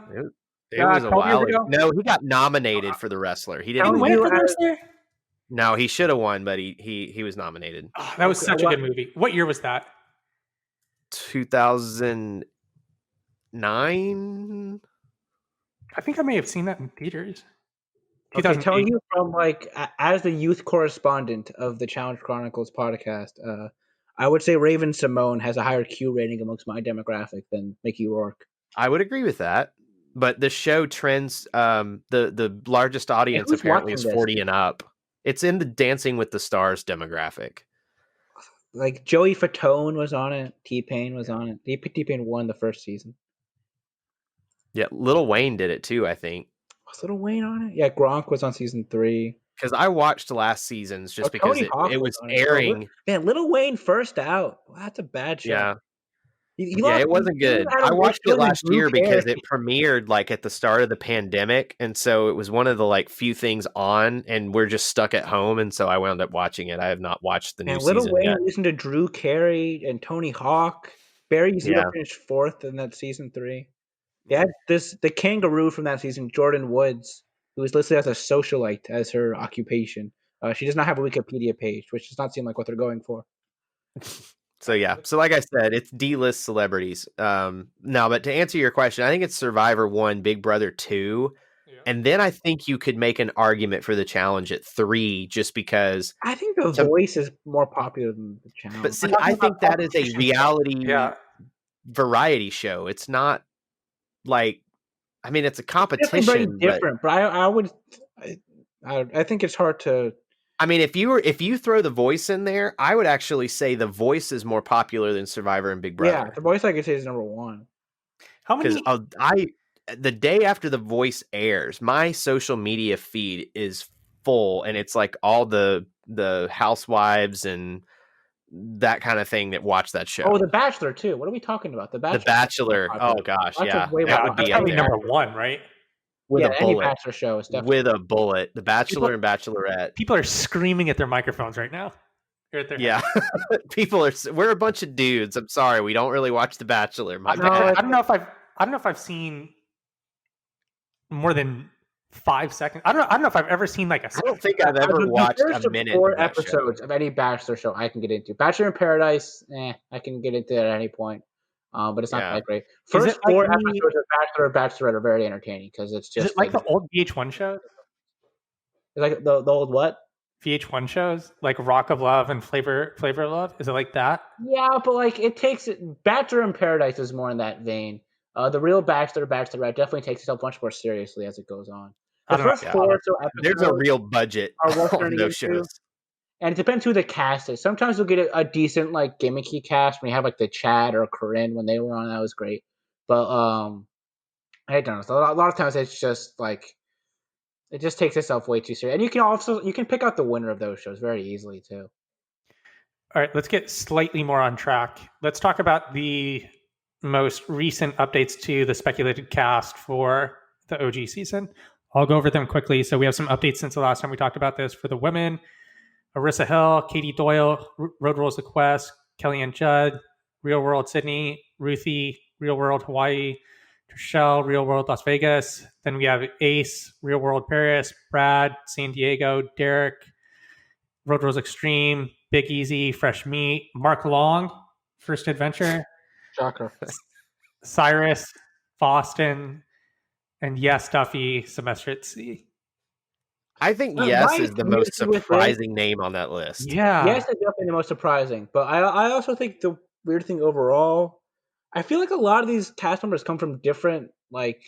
It was a while ago. No, he got nominated for The Wrestler. He didn't win for The Wrestler? No, he should have won, but he was nominated. Oh, that was such a good movie. What year was that? 2009. I think I may have seen that in theaters. Okay, tell you from as the youth correspondent of the Challenge Chronicles podcast, I would say Raven Simone has a higher Q rating amongst my demographic than Mickey Rourke. I would agree with that, but the show trends. The largest audience apparently is 40 and up. It's in the Dancing with the Stars demographic. like Joey Fatone was on it. T-Pain was on it. T-Pain won the first season. Yeah, Lil Wayne did it too, I think. Was Lil Wayne on it? Yeah, Gronk was on season 3. Because I watched last season's just because Tony Hawk it was on it. airing. Man, Lil Wayne first out. Well, that's a bad show. Yeah. He Yeah, it wasn't good. I watched it last year because it premiered like at the start of the pandemic, and so it was one of the like few things on, and we're just stuck at home, and so I wound up watching it. I have not watched the new season Lil Wayne yet. listened to Drew Carey and Tony Hawk. Barry Zito finished 4th in that season 3. Yeah, the kangaroo from that season, Jordan Woods, who is listed as a socialite as her occupation. She does not have a Wikipedia page, which does not seem like what they're going for. So yeah, so like I said, it's D-list celebrities. Now, but to answer your question, I think it's Survivor 1, Big Brother 2, and then I think you could make an argument for the challenge at 3, just because I think The Voice is more popular than the challenge. But see, I think that is a reality variety show. It's not like, I mean, it's a competition. It's very different, but I think it's hard to. I mean, if you throw The Voice in there, I would actually say The Voice is more popular than Survivor and Big Brother. Yeah, The Voice I could say is number 1. How many? Because the day after The Voice airs, my social media feed is full, and it's like all the housewives and that kind of thing that watch that show. Oh, The Bachelor too. What are we talking about? The Bachelor. Oh gosh, yeah, that would be number 1, right? With a bullet. Any Bachelor show is definitely with a bullet. The Bachelor and Bachelorette. People are screaming at their microphones right now. Yeah, we're a bunch of dudes. I'm sorry, we don't really watch The Bachelor. I don't know if I've seen more than 5 seconds. I don't know if I've ever seen like a. I don't think I've ever watched a minute. 4 episodes of any Bachelor show I can get into. Bachelor in Paradise, I can get into it at any point. But it's not that great. First 4 episodes of Bachelor or Bachelorette are very entertaining because it's just. Is it like the old VH1 shows? Is like the old what? VH1 shows like Rock of Love and Flavor of Love. Is it like that? Yeah, but like it takes it. Bachelor in Paradise is more in that vein. The real Bachelor, Bachelorette definitely takes itself much more seriously as it goes on. The first 4 or so episodes, there's a real budget on those shows. And it depends who the cast is. Sometimes you'll get a decent, like, gimmicky cast when you have, like, the Chad or Corinne when they were on. That was great. But, I don't know. A lot of times it's just, like, it just takes itself way too serious. And you can pick out the winner of those shows very easily, too. All right, let's get slightly more on track. Let's talk about the most recent updates to the speculated cast for the OG season. I'll go over them quickly. So we have some updates since the last time we talked about this. For the women, Arissa Hill, Katie Doyle, Road Rules the Quest, Kellyanne Judd, Real World Sydney, Ruthie, Real World Hawaii, Trishelle, Real World Las Vegas. Then we have Ace, Real World Paris, Brad, San Diego, Derek, Road Rules Extreme, Big Easy, Fresh Meat, Mark Long, First Adventure, Shocker, Cyrus, Boston, and Yes Duffy, Semester at Sea. I think Yes is the most surprising name on that list. Yeah. Yes is definitely the most surprising. But I also think the weird thing overall, I feel like a lot of these cast members come from different like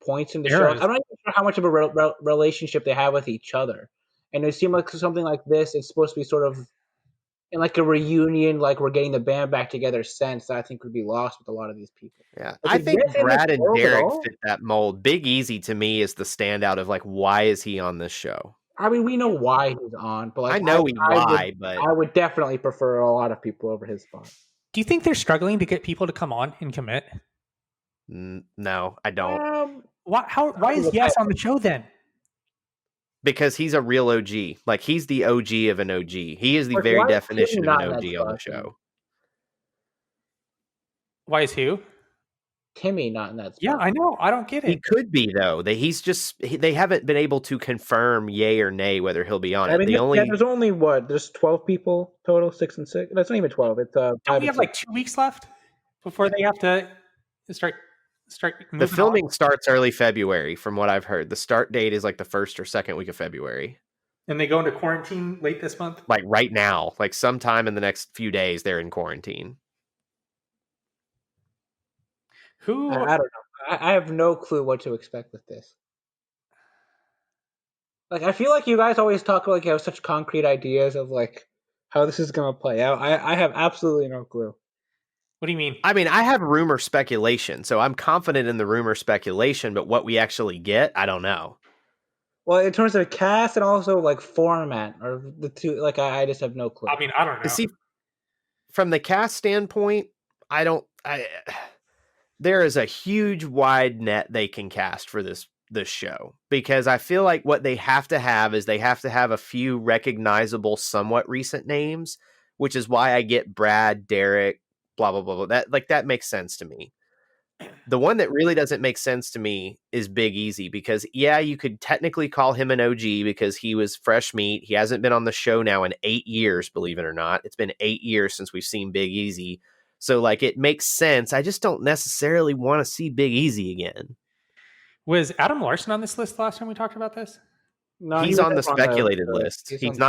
points in the show. I'm not even sure how much of a relationship they have with each other. And it seemed like something like this, it's supposed to be sort of in like a reunion, like we're getting the band back together sense that I think would be lost with a lot of these people. Yeah, I think Brad and Derek fit that mold. Big Easy to me is the standout of like, why is he on this show? I mean, we know why he's on, but like, I know why, but I would definitely prefer a lot of people over his spot. Do you think they're struggling to get people to come on and commit? No, I don't. Why is Yes on the show then? Because he's a real OG. Like, he's the OG of an OG. He is the very definition of an OG on the show. Why is who? Timmy not in that spot. Yeah, I know. I don't get it. He could be, though. They haven't been able to confirm yay or nay whether he'll be on it. There's only there's 12 people total, 6 and 6. That's not even 12. It's don't we have like 2 weeks left before they have to start the filming starts early February, from what I've heard. The start date is like the 1st or 2nd week of February. And they go into quarantine late this month? Like right now. Like sometime in the next few days, they're in quarantine. I don't know. I have no clue what to expect with this. Like, I feel like you guys always talk about like you have such concrete ideas of like how this is gonna play out. I have absolutely no clue. What do you mean? I mean, I have rumor speculation, so I'm confident in the rumor speculation, but what we actually get, I don't know. Well, in terms of cast and also like format, or the two, like I just have no clue. I mean, I don't know. See, from the cast standpoint, there is a huge wide net they can cast for this show, because I feel like what they have to have is they have to have a few recognizable, somewhat recent names, which is why I get Brad, Derek, blah blah blah. That makes sense to me. The one that really doesn't make sense to me is Big Easy, because yeah, you could technically call him an OG because he was fresh meat. He hasn't been on the show now in 8 years, believe it or not. It's been 8 years since we've seen Big Easy. So like it makes sense. I just don't necessarily want to see Big Easy again. Was Adam Larson on this list last time we talked about this? No, He's on the speculated list. He's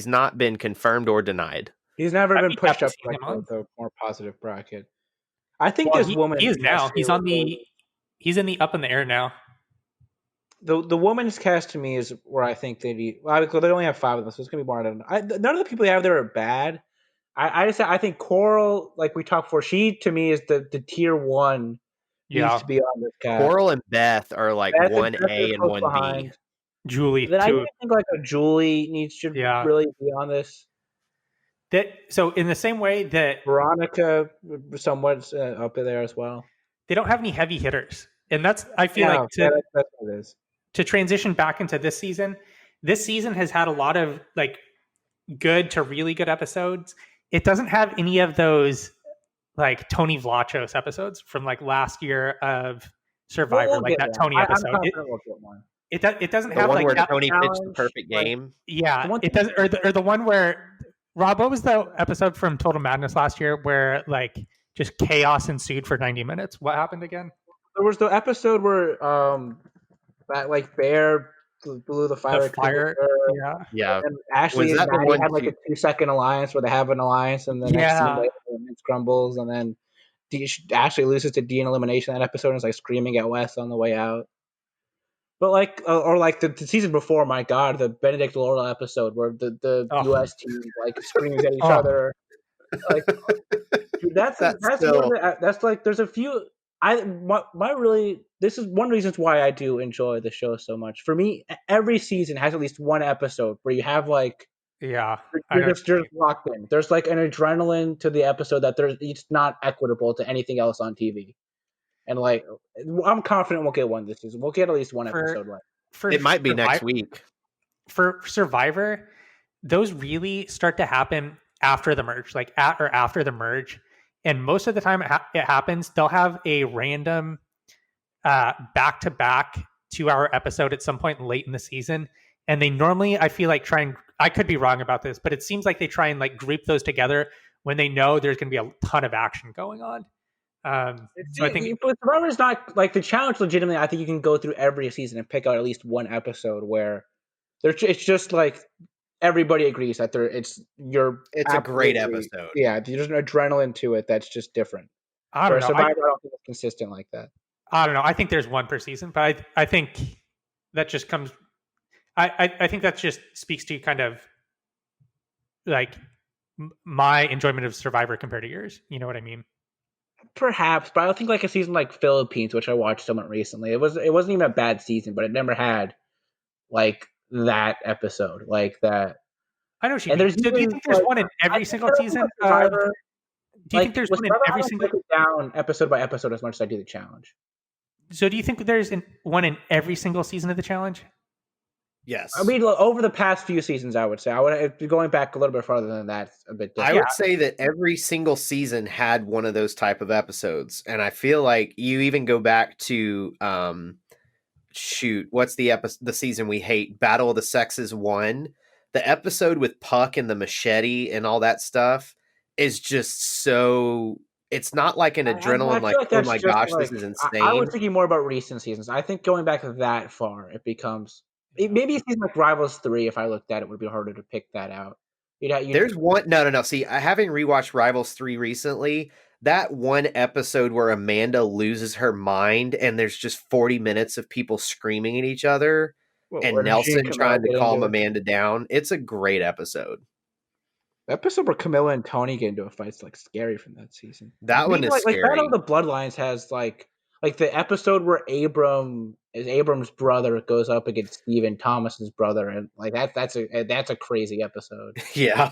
not been confirmed or denied. He's never been pushed up like the more positive bracket. I think this woman he is now. He's in the up in the air now. The woman's cast to me is where I think they need. Well, they only have 5 of them, so it's gonna be more. None of the people they have there are bad. I think Coral, like we talked before, she to me is the tier 1. Yeah, needs to be on this cast. Coral and Beth are like 1A and 1B. Julie, then I think like a Julie should really be on this. So in the same way that Veronica somewhat up there as well. They don't have any heavy hitters, and that's I feel like that's what it is. To transition back into this season. This season has had a lot of like good to really good episodes. It doesn't have any of those like Tony Vlachos episodes from like last year of Survivor, we'll like that Tony episode. We'll get one. It doesn't the have one like where that Tony pitched the perfect game. It doesn't, or the one where Rob, what was the episode from Total Madness last year where like just chaos ensued for 90 minutes? What happened again? There was the episode where that like bear blew the fire. Yeah. And Ashley and Maddie had like a 2-second alliance where they have an alliance, and the next scene it crumbles, and then Ashley loses to Dean Elimination that episode and is like screaming at Wes on the way out. But like, or like the season before, my God, the Benedict Laurel episode where the US team like screams at each other. Like, dude, that's like there's a few. This is one reason why I do enjoy the show so much. For me, every season has at least one episode where you have like you're just locked in. There's like an adrenaline to the episode that it's not equitable to anything else on TV. And like, I'm confident we'll get one this season. We'll get at least one episode right. It might be next week. For Survivor, those really start to happen after the merge, like after the merge. And most of the time it happens, they'll have a random back-to-back 2-hour episode at some point late in the season. And they normally, I feel like I could be wrong about this, but it seems like they try and like group those together when they know there's going to be a ton of action going on. So I think Survivor is not like the challenge. Legitimately, I think you can go through every season and pick out at least one episode where it's just like everybody agrees that it's a great episode. Yeah, there's an adrenaline to it that's just different. I don't know. Survivor, I don't think it's consistent like that. I don't know. I think there's one per season, but I think that just comes. I think that just speaks to kind of like my enjoyment of Survivor compared to yours. You know what I mean? Perhaps, but I don't think like a season like Philippines, which I watched somewhat recently. It wasn't even a bad season, but it never had like that episode like that. I know what you mean. So do you think there's one in every single season? Do you think there's one in every single down episode by episode as much as I do the challenge? So do you think there's one in every single season of the challenge? Yes. I mean, over the past few seasons, I would say. I would be going back a little bit farther than that. A bit different. I would say that every single season had one of those type of episodes, and I feel like you even go back to what's the season we hate? Battle of the Sexes 1. The episode with Puck and the machete and all that stuff is just so. It's not like an adrenaline, like oh my gosh, this is insane. I was thinking more about recent seasons. I think going back that far, it becomes. Maybe a season like Rivals 3, if I looked at it, would be harder to pick that out. There's one. No. See, having rewatched Rivals 3 recently, that one episode where Amanda loses her mind and there's just 40 minutes of people screaming at each other and Nelson trying to calm Amanda down. It's a great episode. The episode where Camilla and Tony get into a fight's like scary from that season. That one is like scary. Battle of the Bloodlines has like the episode where Abram's brother goes up against Stephen Thomas's brother, and like that's a crazy episode. Yeah,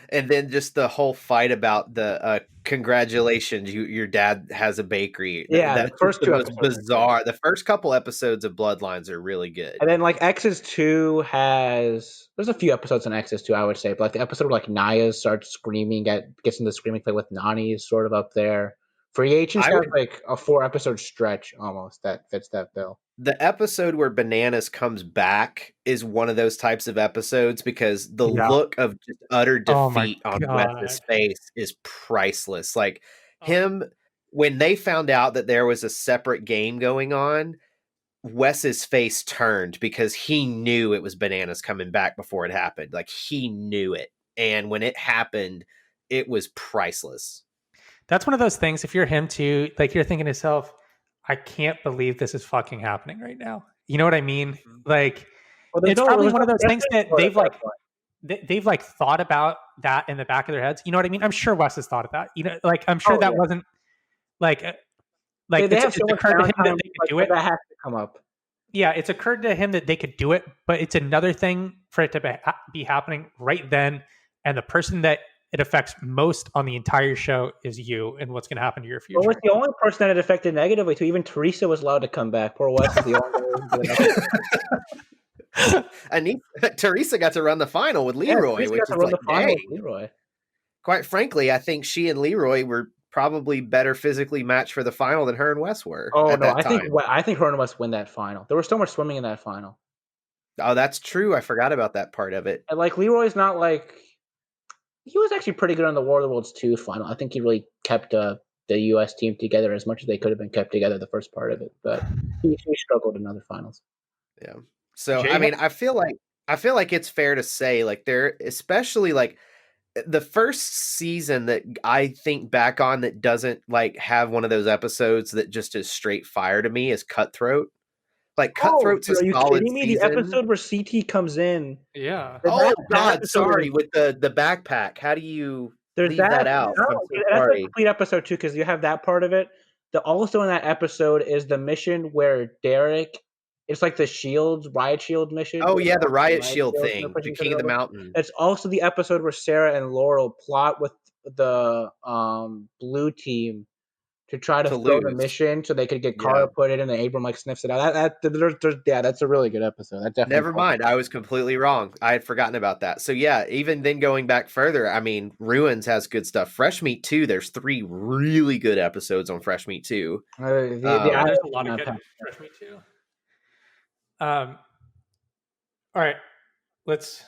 and then just the whole fight about the congratulations, your dad has a bakery. Yeah, That's the first the two most episodes are bizarre. The first couple episodes of Bloodlines are really good. And then like X's 2 there's a few episodes in X's 2 I would say, but like the episode where like Naya starts gets into the screaming fight with Nani is sort of up there. Free Agents has like a 4-episode stretch almost that fits that bill. The episode where Bananas comes back is one of those types of episodes because the look of just utter defeat on Wes's face is priceless. Like him, when they found out that there was a separate game going on, Wes's face turned because he knew it was Bananas coming back before it happened. Like he knew it. And when it happened, it was priceless. That's one of those things, if you're him too, like you're thinking to yourself, I can't believe this is fucking happening right now. You know what I mean? Like, it's probably one of those things that they've like thought about that in the back of their heads. You know what I mean? I'm sure Wes has thought of that. You know, like I'm sure that wasn't like they have so much occurred to him that they could do it. That has to come up. Yeah, it's occurred to him that they could do it, but it's another thing for it to be happening right then. And the person that it affects most on the entire show is you and what's going to happen to your future. Well, it's the only person that it affected negatively too. Even Teresa was allowed to come back. Poor Wes is the only Teresa got to run the final with Leroy, which is like, dang. Leroy. Quite frankly, I think she and Leroy were probably better physically matched for the final than her and Wes were. Oh no, I think her and Wes win that final. There was so much swimming in that final. Oh, that's true. I forgot about that part of it. And like Leroy's not like he was actually pretty good on the War of the Worlds 2 final. I think he really kept the U.S. team together as much as they could have been kept together the first part of it, but he struggled in other finals. Yeah. So I mean, I feel like it's fair to say like there, especially like the first season that I think back on that doesn't like have one of those episodes that just is straight fire to me is Cutthroat. Like Cutthroat's a solid season. The episode where CT comes in. Yeah. Oh God, sorry. With the backpack. How do you leave that out? No, that's a complete episode too, because you have that part of it. Also in that episode is the mission where Derek. It's like the Riot Shield mission. Oh yeah, the Riot Shield thing, the King of the Mountain. It's also the episode where Sarah and Laurel plot with the blue team to try to throw the mission so they could get Kara put in, and then Abram like sniffs it out. That's a really good episode. That definitely. Never mind, I was completely wrong. I had forgotten about that. So yeah, even then going back further, I mean, Ruins has good stuff. Fresh Meat 2, there's 3 really good episodes on Fresh Meat 2. There's a lot of good Fresh Meat 2. All right, let's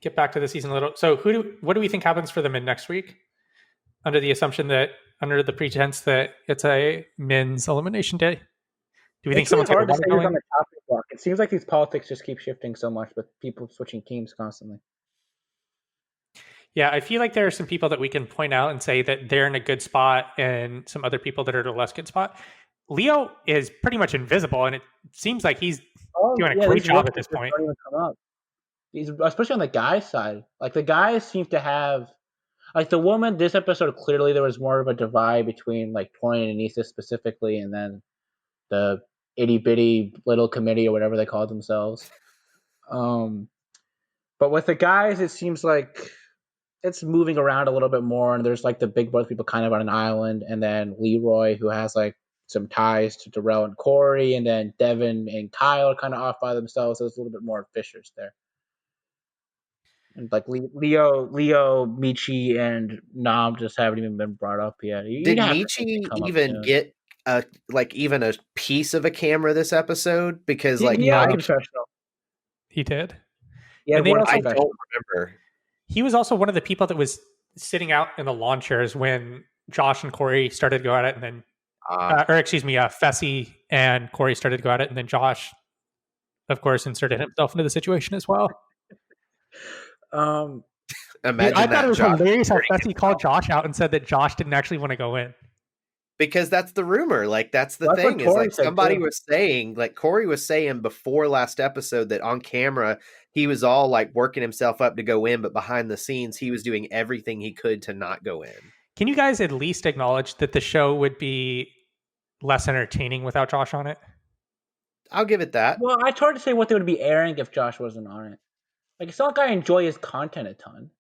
get back to the season a little. So what do we think happens for the men next week? Under the pretense that it's a men's elimination day, do we think someone's hard to say on the topic block? It seems like these politics just keep shifting so much with people switching teams constantly. Yeah, I feel like there are some people that we can point out and say that they're in a good spot, and some other people that are in a less good spot. Leo is pretty much invisible, and it seems like he's doing a great job at this point. He's especially on the guys' side. Like the guys seem to have, like the woman. This episode clearly there was more of a divide between like Torian and Issa specifically, and then the itty bitty little committee or whatever they call themselves. But with the guys, it seems like it's moving around a little bit more, and there's like the big brother people kind of on an island, and then Leroy who has like some ties to Darrell and Corey, and then Devin and Kyle are kind of off by themselves. So there's a little bit more fissures there. And like Leo, Michi, and Nam just haven't even been brought up yet. Did Michi even get even a piece of a camera this episode? Because like he did. Yeah, I don't remember. He was also one of the people that was sitting out in the lawn chairs when Josh and Corey started to go at it, and then Fessy and Corey started to go at it, and then Josh, of course, inserted himself into the situation as well. Imagine I thought it was Josh hilarious how Fessy called Josh out and said that Josh didn't actually want to go in. Because that's the rumor. Like, that's the That's what thing is, Tori like, said, somebody too. was saying, like, Corey was saying before last episode that on camera, he was all like working himself up to go in, but behind the scenes, he was doing everything he could to not go in. Can you guys at least acknowledge that the show would be less entertaining without Josh on it? I'll give it that. Well, it's hard to say what they would be airing if Josh wasn't on it. Like, it's not like I enjoy his content a ton.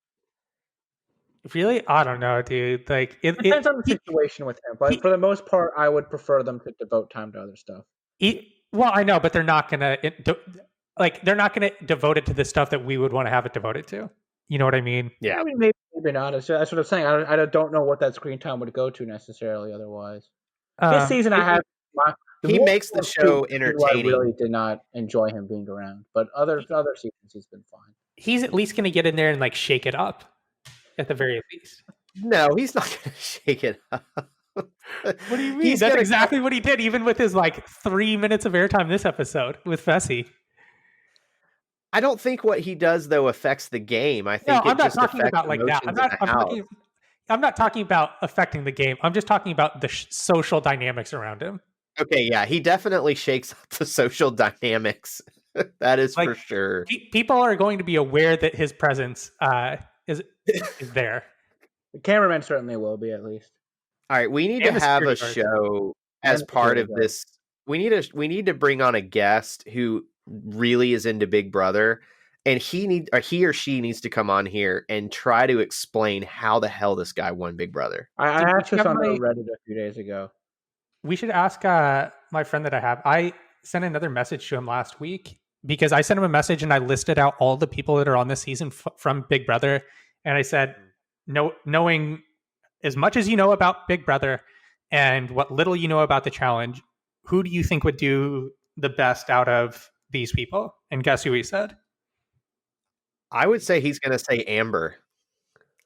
Really? I don't know, dude. Like, It depends on the situation with him, but for the most part, I would prefer them to devote time to other stuff. Well, I know, but they're not gonna devote it to the stuff that we would want to have it devoted to. You know what I mean? Yeah. I mean, maybe not. That's what I'm saying. I don't know what that screen time would go to necessarily. Otherwise, this season I have. He makes the show entertaining. I really did not enjoy him being around, but other seasons he's been fine. He's at least going to get in there and like shake it up, at the very least. No, he's not going to shake it up. What do you mean? That's exactly what he did, even with his like 3 minutes of airtime this episode with Fessy. I don't think what he does though affects the game. I think I'm not talking about like that. I'm not talking about affecting the game. I'm just talking about the social dynamics around him. Okay, yeah, he definitely shakes up the social dynamics. That is like, for sure. People are going to be aware that his presence is there. The cameraman certainly will be, at least. All right, we need to have a show as part of this. We need to bring on a guest who really is into Big Brother, and he or she needs to come on here and try to explain how the hell this guy won Big Brother. I asked this on Reddit a few days ago. We should ask my friend that I have. I sent another message to him last week because I sent him a message and I listed out all the people that are on this season from Big Brother. And I said, knowing as much as you know about Big Brother and what little you know about the challenge, who do you think would do the best out of these people? And guess who he said? I would say he's going to say Amber.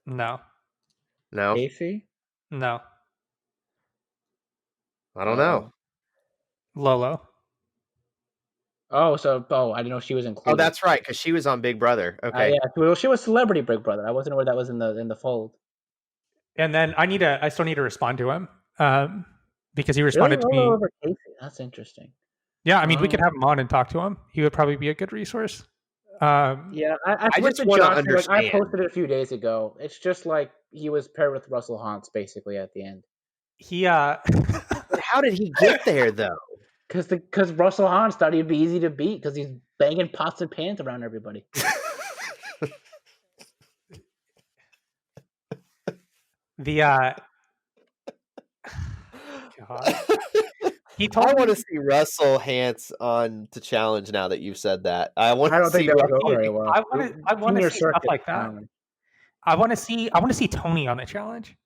No. Casey? No. I don't know. Lolo. I didn't know she was included. Oh, that's right, because she was on Big Brother. Okay. Yeah, well, she was Celebrity Big Brother. I wasn't aware that was in the fold. And then I still need to respond to him because he responded to me. Over Casey? That's interesting. Yeah, I mean, we could have him on and talk to him. He would probably be a good resource. I just want to understand. I posted it a few days ago. It's just like he was paired with Russell Hans basically at the end. How did he get there though? Because Russell Hans thought he'd be easy to beat because he's banging pots and pans around everybody. God. I want to see Russell Hans on the challenge now that you've said that. I want to see stuff like that. I want to see Tony on the challenge.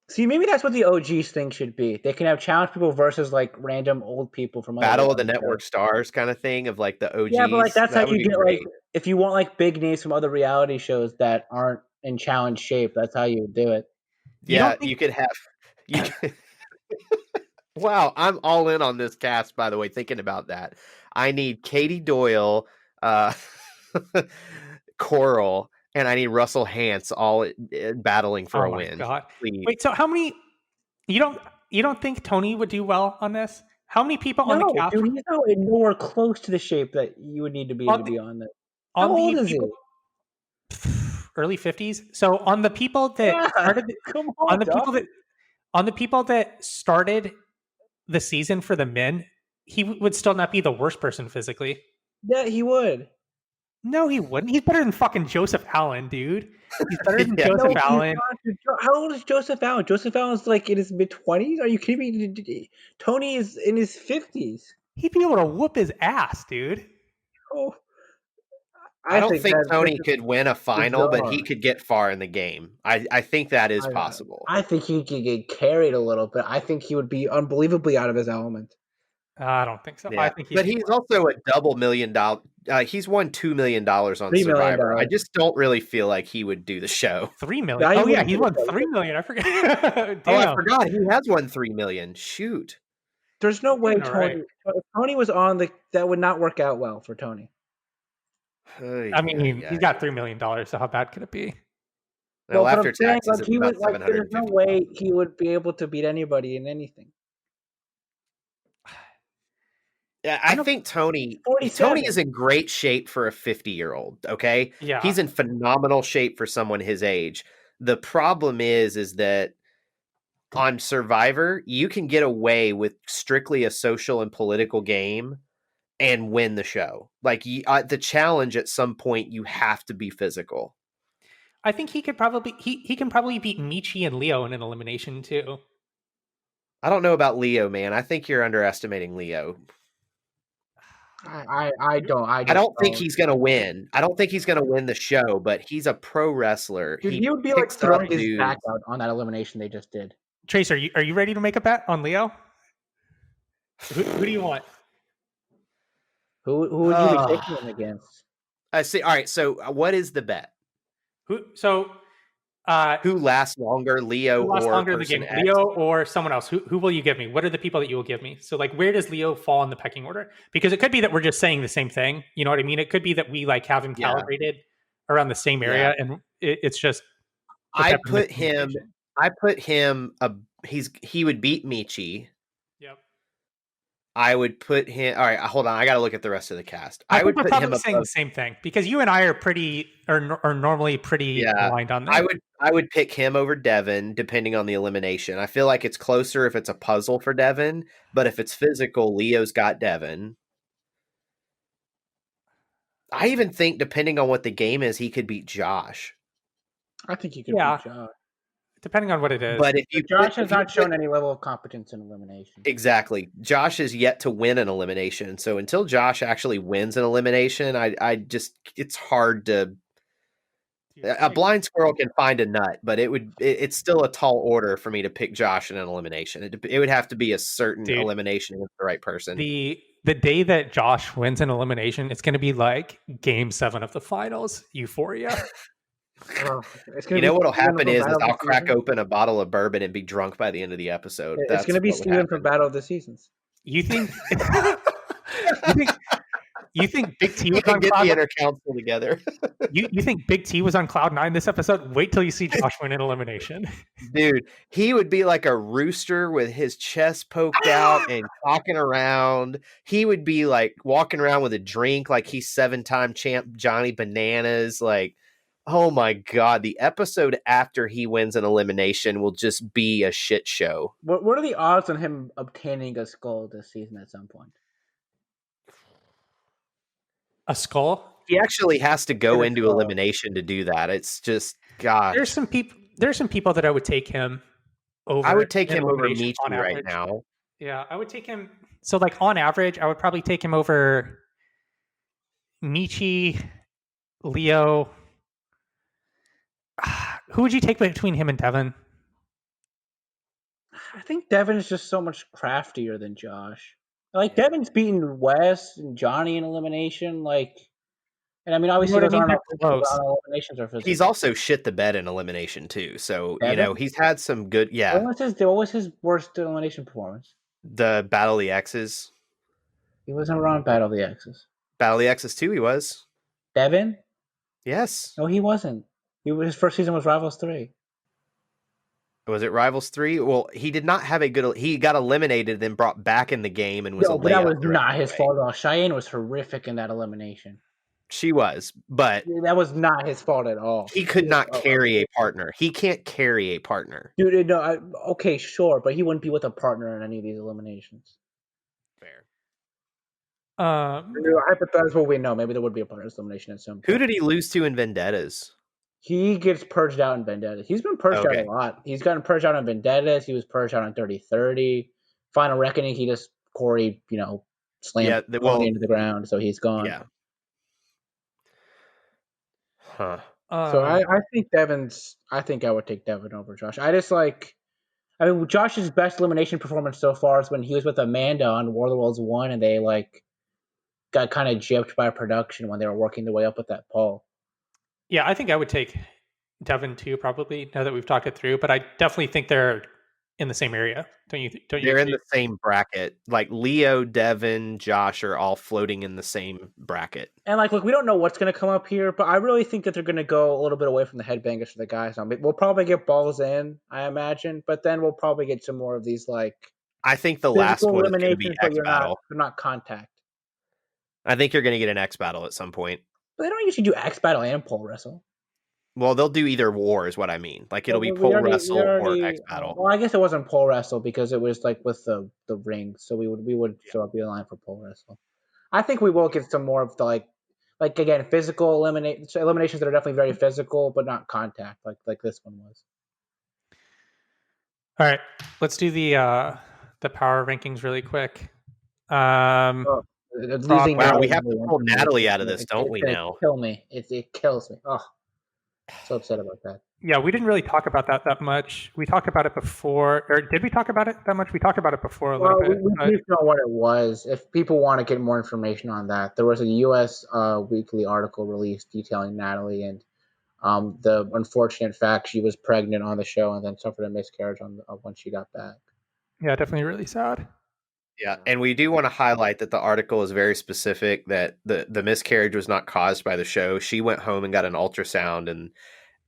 See, maybe that's what the OGs thing should be. They can have challenge people versus like random old people from Battle of the Network Stars kind of thing of like the OGs. Yeah, but like that's how you get like if you want like big names from other reality shows that aren't in challenge shape, that's how you do it. Yeah, you could have. Wow, I'm all in on this cast. By the way, thinking about that, I need Katie Doyle, Coral. And I need Russell Hans all battling for a win. God. Wait, so how many? You don't think Tony would do well on this? How many people on the cast? Dude, he's nowhere close to the shape that you would need to be on this. How old is he? Early 50s. So on the people that started, on the people that started the season for the men, he would still not be the worst person physically. Yeah, he would. No, he wouldn't. He's better than fucking Joseph Allen, dude. He's better than Joseph Allen. How old is Joseph Allen? Joseph Allen's like in his mid-20s? Are you kidding me? Tony is in his 50s. He'd be able to whoop his ass, dude. Oh, I don't think Tony could win a final, but he could get far in the game. I think that is possible. I think he could get carried a little bit. I think he would be unbelievably out of his element. I don't think so. Yeah. I think but he's also a double $1 million. He's won $2 million on Survivor. I just don't really feel like he would do the show. $3 million. Oh yeah, he won $3 million. I forgot. I forgot he has won $3 million. Shoot. There's no way Tony. If Tony was on that would not work out well for Tony. I mean, he's got $3 million. So how bad could it be? Well, but after I'm saying, taxes, like, it's he about would, like, there's no 750. way he would be able to beat anybody in anything. Yeah, I I know think Tony 47. is in great shape for a 50-year-old, okay? Yeah. He's in phenomenal shape for someone his age. The problem is that on Survivor, you can get away with strictly a social and political game and win the show. Like the challenge at some point, you have to be physical. I think he could probably he can probably beat Michi and Leo in an elimination too. I don't know about Leo, man. I think you're underestimating Leo. I don't. I don't think he's going to win. I don't think he's going to win the show, but he's a pro wrestler. Dude, He he would be like picks up throwing his dudes. back out on that elimination they just did. Trace, are you ready to make a bet on Leo? Who do you want? Who would you be taking him against? I see. All right. So, what is the bet? Who lasts longer, Leo who lasts or longer in the person game, X? Leo or someone else? Who will you give me? What are the people that you will give me? So, like, where does Leo fall in the pecking order? Because it could be that we're just saying the same thing. You know what I mean? It could be that we like have him Yeah. calibrated around the same area, and it's just. I put him. He would beat Michi. Yep. I would put him. All right, hold on. I got to look at the rest of the cast. I would think we're put probably him saying the same thing because you and I are normally pretty aligned on that. I would pick him over Devin depending on the elimination. I feel like it's closer if it's a puzzle for Devin, but if it's physical, Leo's got Devin. I even think depending on what the game is, he could beat Josh. I think he could beat Josh. Depending on what it is. But if Josh has not shown any level of competence in elimination. Exactly. Josh is yet to win an elimination. So until Josh actually wins an elimination, I just it's hard to a blind squirrel can find a nut, but it's still a tall order for me to pick Josh in an elimination. It would have to be a certain elimination with the right person. The day that Josh wins an elimination, it's going to be like Game 7 of the finals, Euphoria. You know what'll happen is I'll crack open a bottle of bourbon and be drunk by the end of the episode. It's going to be Steven from Battle of the Seasons. You think? You think Big T was on get Cloud the inner council together? you think Big T was on Cloud 9 this episode? Wait till you see Josh win an elimination. Dude, he would be like a rooster with his chest poked out and talking around. He would be like walking around with a drink like he's 7-time champ Johnny Bananas. Like, oh my God, the episode after he wins an elimination will just be a shit show. What are the odds on him obtaining a skull this season at some point? A skull? He actually has to go into elimination to do that. It's just, gosh. There's some people that I would take him over. I would take him over Michi right now. Yeah, I would take him. So, like, on average, I would probably take him over Michi, Leo. Who would you take between him and Devin? I think Devin is just so much craftier than Josh. Like, Devin's beaten Wes and Johnny in elimination. Like, and I mean, obviously, those aren't eliminations are physical. He's also shit the bed in elimination too. So Devin? You know he's had some good. Yeah. What was his worst elimination performance? The Battle of the X's. He wasn't around Battle of the X's. Battle of the X's too. He was. Devin? Yes. No, he wasn't. His first season was Rivals 3. Was it Rivals 3? Well, he did not have a good. He got eliminated, then brought back in the game, and was. But that was not his fault at all. Cheyenne was horrific in that elimination. She was, but that was not his fault at all. He could not carry a partner. He can't carry a partner, dude. No, okay, sure, but he wouldn't be with a partner in any of these eliminations. Fair. Hypothetical, we know maybe there would be a partner's elimination at some point. Who did he lose to in Vendettas? He gets purged out in Vendettas. He's been purged out a lot. He's gotten purged out in Vendettas. He was purged out in 30-30. Final Reckoning, he just Corey, slammed into the ground, so he's gone. Yeah. Huh. So I think I think I would take Devin over Josh. Josh's best elimination performance so far is when he was with Amanda on War of the Worlds 1 and they got kind of gypped by production when they were working their way up with that pole. Yeah, I think I would take Devin too, probably, now that we've talked it through. But I definitely think there are in the same area. Don't you? They're in the same bracket. Like Leo, Devin, Josh are all floating in the same bracket. And like, look, we don't know what's going to come up here, but I really think that they're going to go a little bit away from the headbangers for the guys. We'll probably get balls in, I imagine, but then we'll probably get some more of these like I think the last physical one is going to be eliminations, but X Battle. you're not contact. I think you're going to get an X Battle at some point. But they don't usually do X Battle and pole wrestle. Well, they'll do either war is what I mean. Like it'll be We pole already- wrestle we or already- X Battle. Well, I guess it wasn't pole wrestle because it was like with the ring, so we would be in line for pole wrestle. I think we will get some more of the like again physical eliminations that are definitely very physical, but not contact like this one was. All right, let's do the power rankings really quick. Losing wow, we Natalie have to pull Natalie out of this, don't we? Now kill me. It kills me. Oh, so upset about that. Yeah, we didn't really talk about that much. We talked about it before, or did we talk about it that much? We talked about it before a little bit. We need to know what it was. If people want to get more information on that, there was a U.S. Weekly article released detailing Natalie and the unfortunate fact she was pregnant on the show and then suffered a miscarriage when she got back. Yeah, definitely really sad. Yeah, and we do want to highlight that the article is very specific that the miscarriage was not caused by the show. She went home and got an ultrasound, and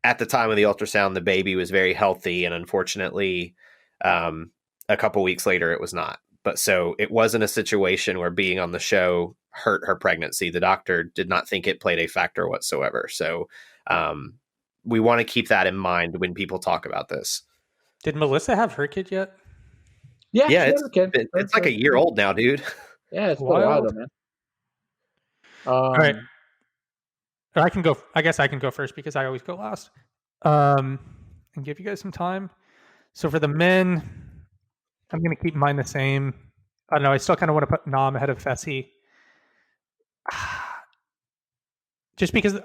at the time of the ultrasound, the baby was very healthy, and unfortunately, a couple weeks later, it was not. But so it wasn't a situation where being on the show hurt her pregnancy. The doctor did not think it played a factor whatsoever. So we want to keep that in mind when people talk about this. Did Melissa have her kid yet? Yeah, it's like a year old now, dude. Yeah, it's wild. A while ago, man. All right. Or I can go. I guess I can go first because I always go last. And give you guys some time. So for the men, I'm going to keep mine the same. I don't know. I still kind of want to put Nam ahead of Fessy. Just because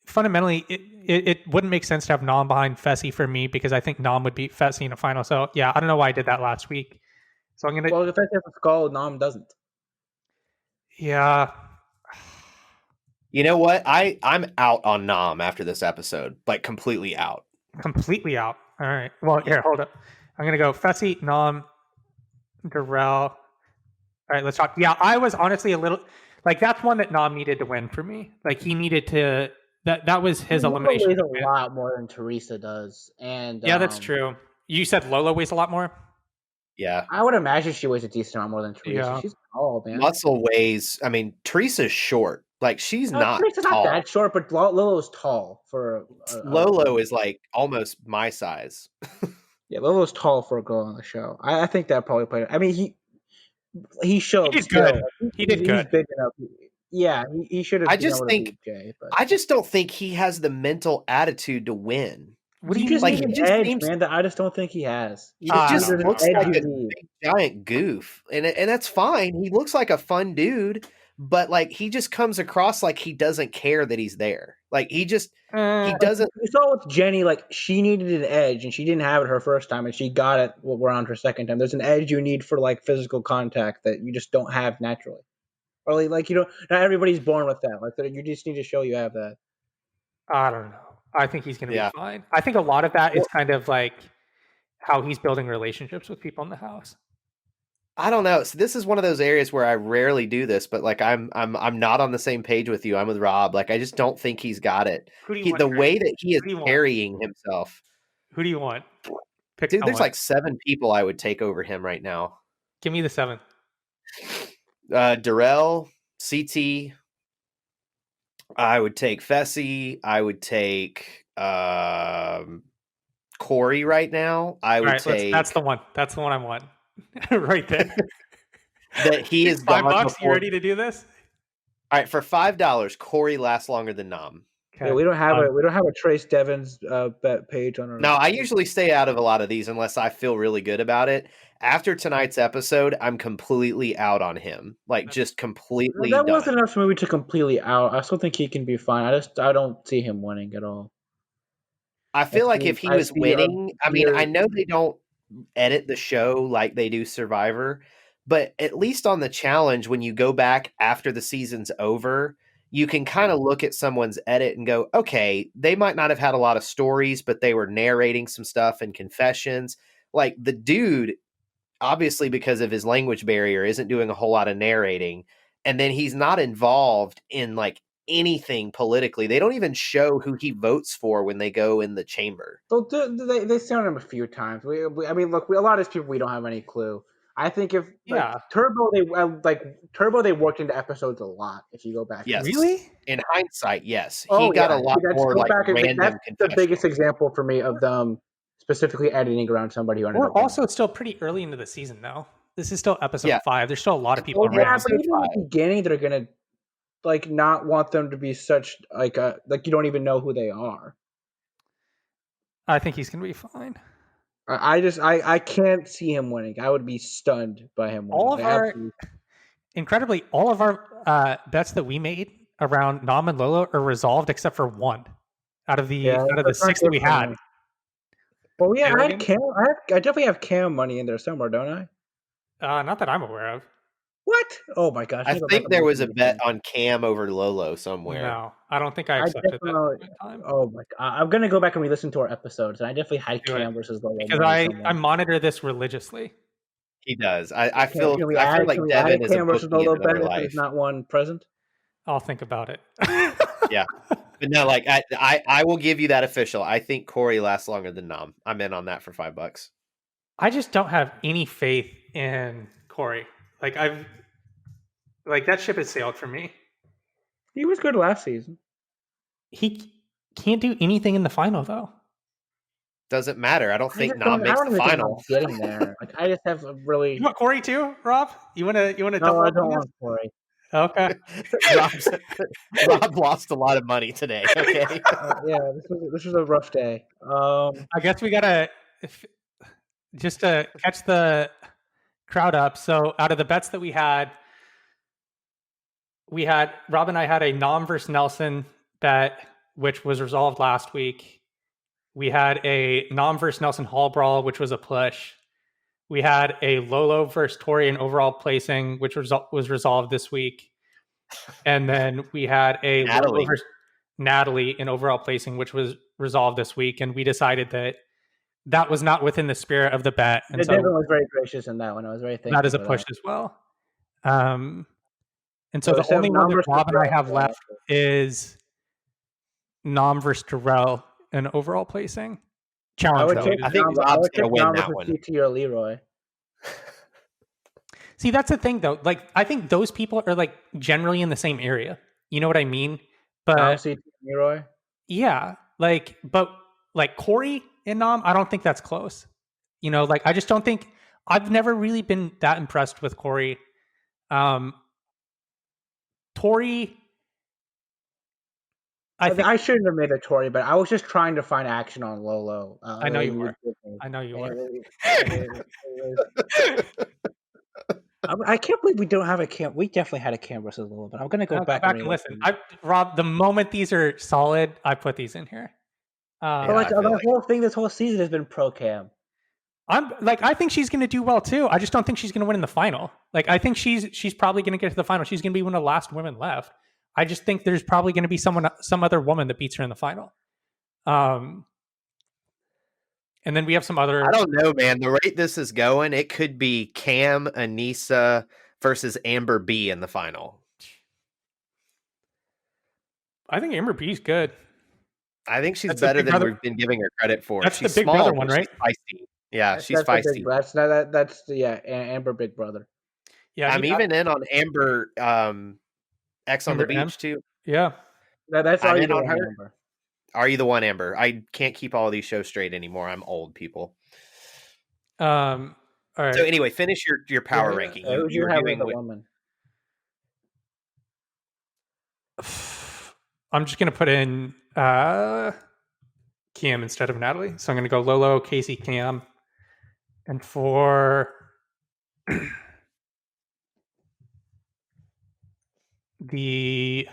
fundamentally, it wouldn't make sense to have Nam behind Fessy for me because I think Nam would beat Fessy in a final. So yeah, I don't know why I did that last week. So I'm gonna. Well, if Fessy has a skull, Nam doesn't. Yeah. You know what? I'm out on Nam after this episode, like completely out. Completely out. All right. Well, here, hold up. I'm gonna go Fessy, Nam, Darrell. All right, let's talk. Yeah, I was honestly a little like that's one that Nam needed to win for me. Like he needed to. That was his elimination. Weighs a lot more than Teresa does, and yeah, that's true. You said Lola weighs a lot more. Yeah, I would imagine she weighs a decent amount more than Teresa. Yeah. She's tall, man. Muscle weighs. I mean, Teresa's short. Like she's not Teresa's tall. not that short, but Lolo's tall for. Lolo is like almost my size. Yeah, Lolo's tall for a girl on the show. I think that probably played. I mean, he showed. He's good. He did good. He's big enough. Yeah, he should have. I just don't think he has the mental attitude to win. What do you just like? Edge, man. That I just don't think he has. He just looks like a big, giant goof, and that's fine. He looks like a fun dude, but like he just comes across like he doesn't care that he's there. Like he just he doesn't. You saw with Jenny, like she needed an edge, and she didn't have it her first time, and she got it around her second time. There's an edge you need for like physical contact that you just don't have naturally. Or like not everybody's born with that. Like you just need to show you have that. I don't know. I think he's going to be fine. I think a lot of that is kind of like how he's building relationships with people in the house. I don't know. So this is one of those areas where I rarely do this, but like I'm not on the same page with you. I'm with Rob. Like I just don't think he's got it. The way that he is carrying himself. Who do you want? Pick Dude, there's like 7 people I would take over him right now. Give me the 7. Darrell, CT. I would take Fessy. I would take Corey right now. I would take. That's the one. That's the one I want. Right there. That he is $5. You ready to do this? All right, for $5, Corey lasts longer than Nam. Okay. Yeah, we don't have a Trace Devins bet page on our. No, I usually stay out of a lot of these unless I feel really good about it. After tonight's episode, I'm completely out on him. Like just completely. That wasn't enough for me to completely out. I still think he can be fine. I don't see him winning at all. I feel like if he was winning, I mean, I know they don't edit the show like they do Survivor, but at least on the challenge, when you go back after the season's over, you can kind of look at someone's edit and go, okay, they might not have had a lot of stories, but they were narrating some stuff and confessions. like the dude, obviously because of his language barrier, isn't doing a whole lot of narrating, and then he's not involved in like anything politically. They don't even show who he votes for when they go in the chamber. So they sound him a few times. I mean, look, a lot of these people we don't have any clue. I think if Yeah. Turbo, they worked into episodes a lot. If you go back, Yes, Really? in hindsight, yes, Oh, he got yeah. a lot That's more go like back and random that's the biggest confessionals. example for me of them specifically editing around somebody who ended We're up winning. also still pretty early into the season, though. This is still episode Yeah. 5. There's still a lot of people Oh, yeah, around. but even in the beginning, they're gonna like not want them to be such like you don't even know who they are. I think he's going to be fine. I can't see him winning. I would be stunned by him winning. All of our bets that we made around Nam and Lolo are resolved except for one out of the 6 that we had. Well, yeah, I Arrogant? had Cam. I definitely have Cam money in there somewhere, don't I? Not that I'm aware of. What? Oh my gosh! I think there was a bet on Cam over Lolo somewhere. No, I don't think I accepted that at the time. Oh my god! I'm gonna go back and re-listen to our episodes, and I definitely had Do Cam it. versus Lolo. Because I monitor this religiously. He does. I feel Can we like add Devin is a Cam versus bookie in Lolo another bet if life. there's not one present? I'll think about it. Yeah, but no, like I will give you that official. I think Corey lasts longer than Nam. I'm in on that for $5. I just don't have any faith in Corey. Like that ship has sailed for me. He was good last season. He can't do anything in the final though. Doesn't matter. I don't think Nam makes the final. Getting there, like I just have a really. You want Corey too, Rob? You want to? No, I don't want Corey. Okay. Rob lost a lot of money today. Okay. Yeah, this was a rough day. I guess we gotta just to catch the crowd up. So out of the bets that we had Rob and I had a Nam versus Nelson bet, which was resolved last week. We had a Nam versus Nelson Hall brawl, which was a push. We had a Lolo versus Tori in overall placing, which was resolved this week. And then we had a Lolo versus Natalie in overall placing, which was resolved this week. And we decided that was not within the spirit of the bet. And so Devin was very gracious in that one. I was very thankful. That is a push as well. And so the only one that Rob and I have left is Nam versus Darrell in overall placing. Challenge. I think Rob's going to win that one. CT or Leroy. See, that's the thing though. Like, I think those people are like generally in the same area. You know what I mean? But CT Leroy. Yeah, but Corey and Nam, I don't think that's close. You know, like I just don't think I've never really been that impressed with Corey. Tori. I shouldn't have made a Tori, but I was just trying to find action on Lolo. I know you were. I know you were. I can't believe we don't have a Cam. We definitely had a Cam versus Lolo, but I'm going to go back and listen. Rob, the moment these are solid, I put these in here. The whole thing, this whole season has been pro Cam. I think she's going to do well too. I just don't think she's going to win in the final. Like, I think she's probably going to get to the final. She's going to be one of the last women left. I just think there's probably going to be some other woman that beats her in the final. And then we have some other. I don't know, man. The rate this is going, it could be Cam, Anissa versus Amber B in the final. I think Amber B's good. I think she's better than we've been giving her credit for. That's she's the Big small, Brother one, right? She's feisty. Yeah, she's feisty. That's Amber Big Brother. Yeah, I'm even in on Amber X on the Beach M? too. Yeah, that's I'm in on her. Amber. Are you the one, Amber? I can't keep all these shows straight anymore. I'm old, people. All right. So anyway, finish your power ranking. You were doing the woman. I'm just gonna put in Cam instead of Natalie. So I'm gonna go Lolo, Casey, Cam, and for the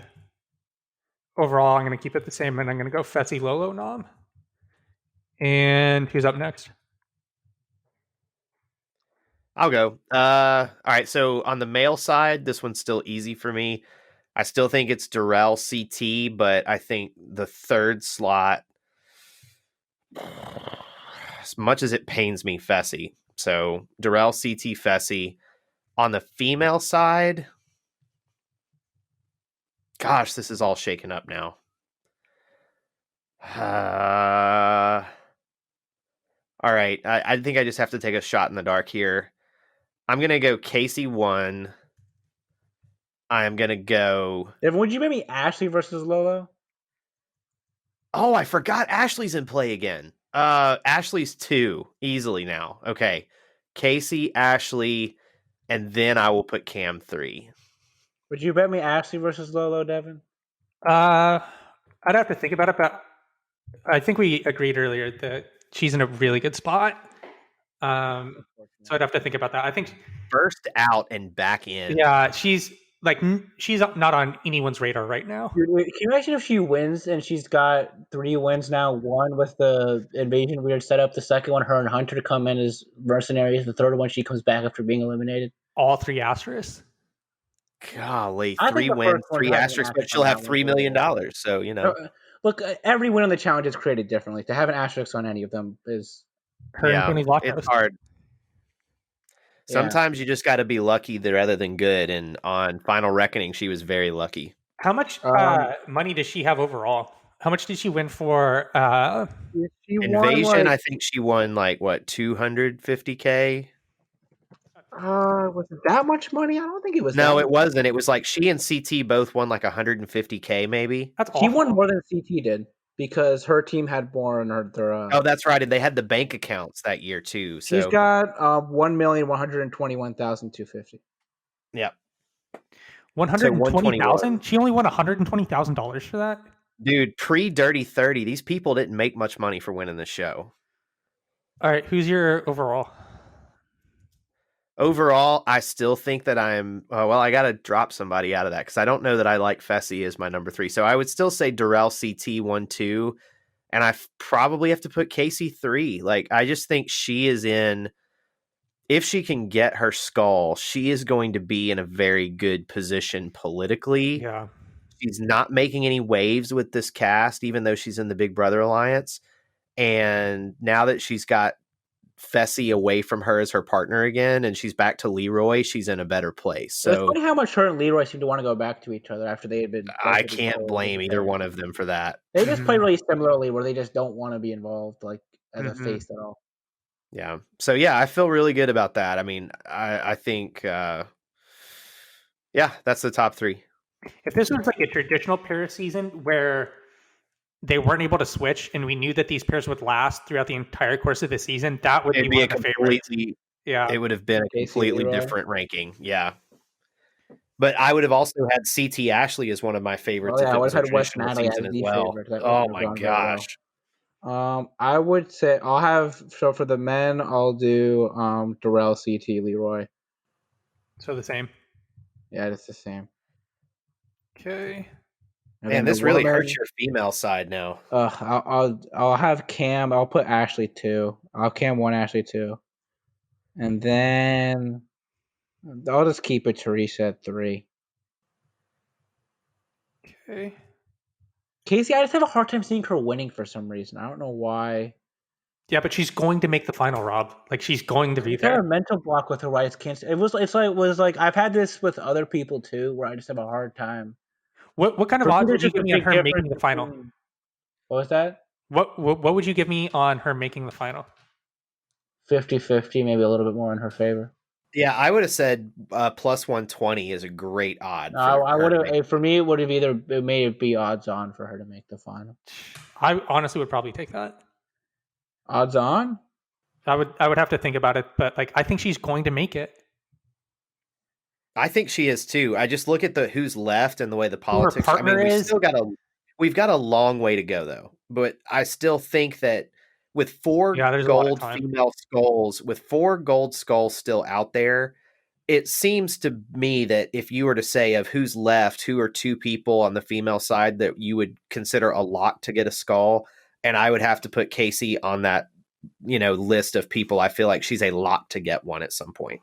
overall, I'm going to keep it the same, and I'm going to go Fessy, Lolo, Nam. And who's up next? I'll go. All right, so on the male side, this one's still easy for me. I still think it's Darrell CT, but I think the third slot, as much as it pains me, Fessy. So Darrell, CT, Fessy. On the female side, gosh, this is all shaken up now. All right, I think I just have to take a shot in the dark here. I'm gonna go Casey 1. I'm gonna go. Devin, would you maybe Ashley versus Lolo? Oh, I forgot Ashley's in play again. Ashley's 2 easily now. Okay, Casey, Ashley, and then I will put Cam 3. Would you bet me Ashley versus Lolo, Devin? I'd have to think about it, but I think we agreed earlier that she's in a really good spot. So I'd have to think about that. I think First out and back in. yeah, she's not on anyone's radar right now. Dude, can you imagine if she wins and she's got 3 wins now? 1 with the invasion weird setup. The second one, her and Hunter come in as mercenaries. The third one, she comes back after being eliminated. All 3 asterisks. Golly, I think 3 the wins, first one's 3 not an asterisks, but asterisk she'll on have that $3 one. million. So, you know. Look, every win on the challenge is created differently. To have an asterisk on any of them is Her and Tony Lockhouse. It's hard. Sometimes you just got to be lucky rather than good. And on Final Reckoning, she was very lucky. How much money does she have overall? How much did she win for Invasion? I think she won like what, 250K? Was it that much money? I don't think it was. No, it wasn't. It was like she and CT both won like 150K, maybe. That's She awful. won more than CT did because her team had more in their. Oh, that's right. And they had the bank accounts that year too. So she's got 1,121,250. Yeah. 120,000? She only won $120,000 for that? Dude, pre-Dirty 30, these people didn't make much money for winning the show. All right, who's your overall? Overall, I still think that I'm... I got to drop somebody out of that because I don't know that I like Fessy as my number 3. So I would still say Darrell CT 1, 2, and I probably have to put Casey 3. Like, I just think she is in... If she can get her skull, she is going to be in a very good position politically. Yeah. She's not making any waves with this cast, even though she's in the Big Brother Alliance. And now that she's got Fessy away from her as her partner again, and she's back to Leroy, she's in a better place. So it's funny how much her and Leroy seem to want to go back to each other after they had been. I can't blame either one of them for that. They just play really similarly, where they just don't want to be involved, like as a face at all. Yeah. So yeah, I feel really good about that. I mean, I think, that's the top 3. If this was like a traditional pair season where they weren't able to switch, and we knew that these pairs would last throughout the entire course of the season, that would be one of the favorites. Yeah, it would have been a completely different ranking. Yeah, but I would have also had CT Ashley as one of my favorites. I would have had West Natalie as the favorite. Oh my gosh! I would say I'll have for the men. I'll do Darrell, CT, Leroy. So the same. Yeah, it's the same. Okay. And this really hurts your female side now. I'll have Cam. I'll put Ashley 2. I'll Cam 1, Ashley 2, and then I'll just keep it Teresa at 3. Okay. Casey, I just have a hard time seeing her winning for some reason. I don't know why. Yeah, but she's going to make the final, Rob. Like, she's going to be there. A mental block with her rights cancer. It was like I've had this with other people too, where I just have a hard time. What kind of odds would you give me on her making the final? What was that? What would you give me on her making the final? 50-50, maybe a little bit more in her favor. Yeah, I would have said plus 120 is a great odd. I would have. For me, it may be odds on for her to make the final. I honestly would probably take that. Odds on? I would have to think about it, but like I think she's going to make it. I think she is too. I just look at who's left and the way the politics. I mean, we've got a long way to go though. But I still think that with 4 gold female skulls, with 4 gold skulls still out there, it seems to me that if you were to say of who's left, who are 2 people on the female side that you would consider a lock to get a skull, and I would have to put Casey on that, list of people. I feel like she's a lock to get one at some point.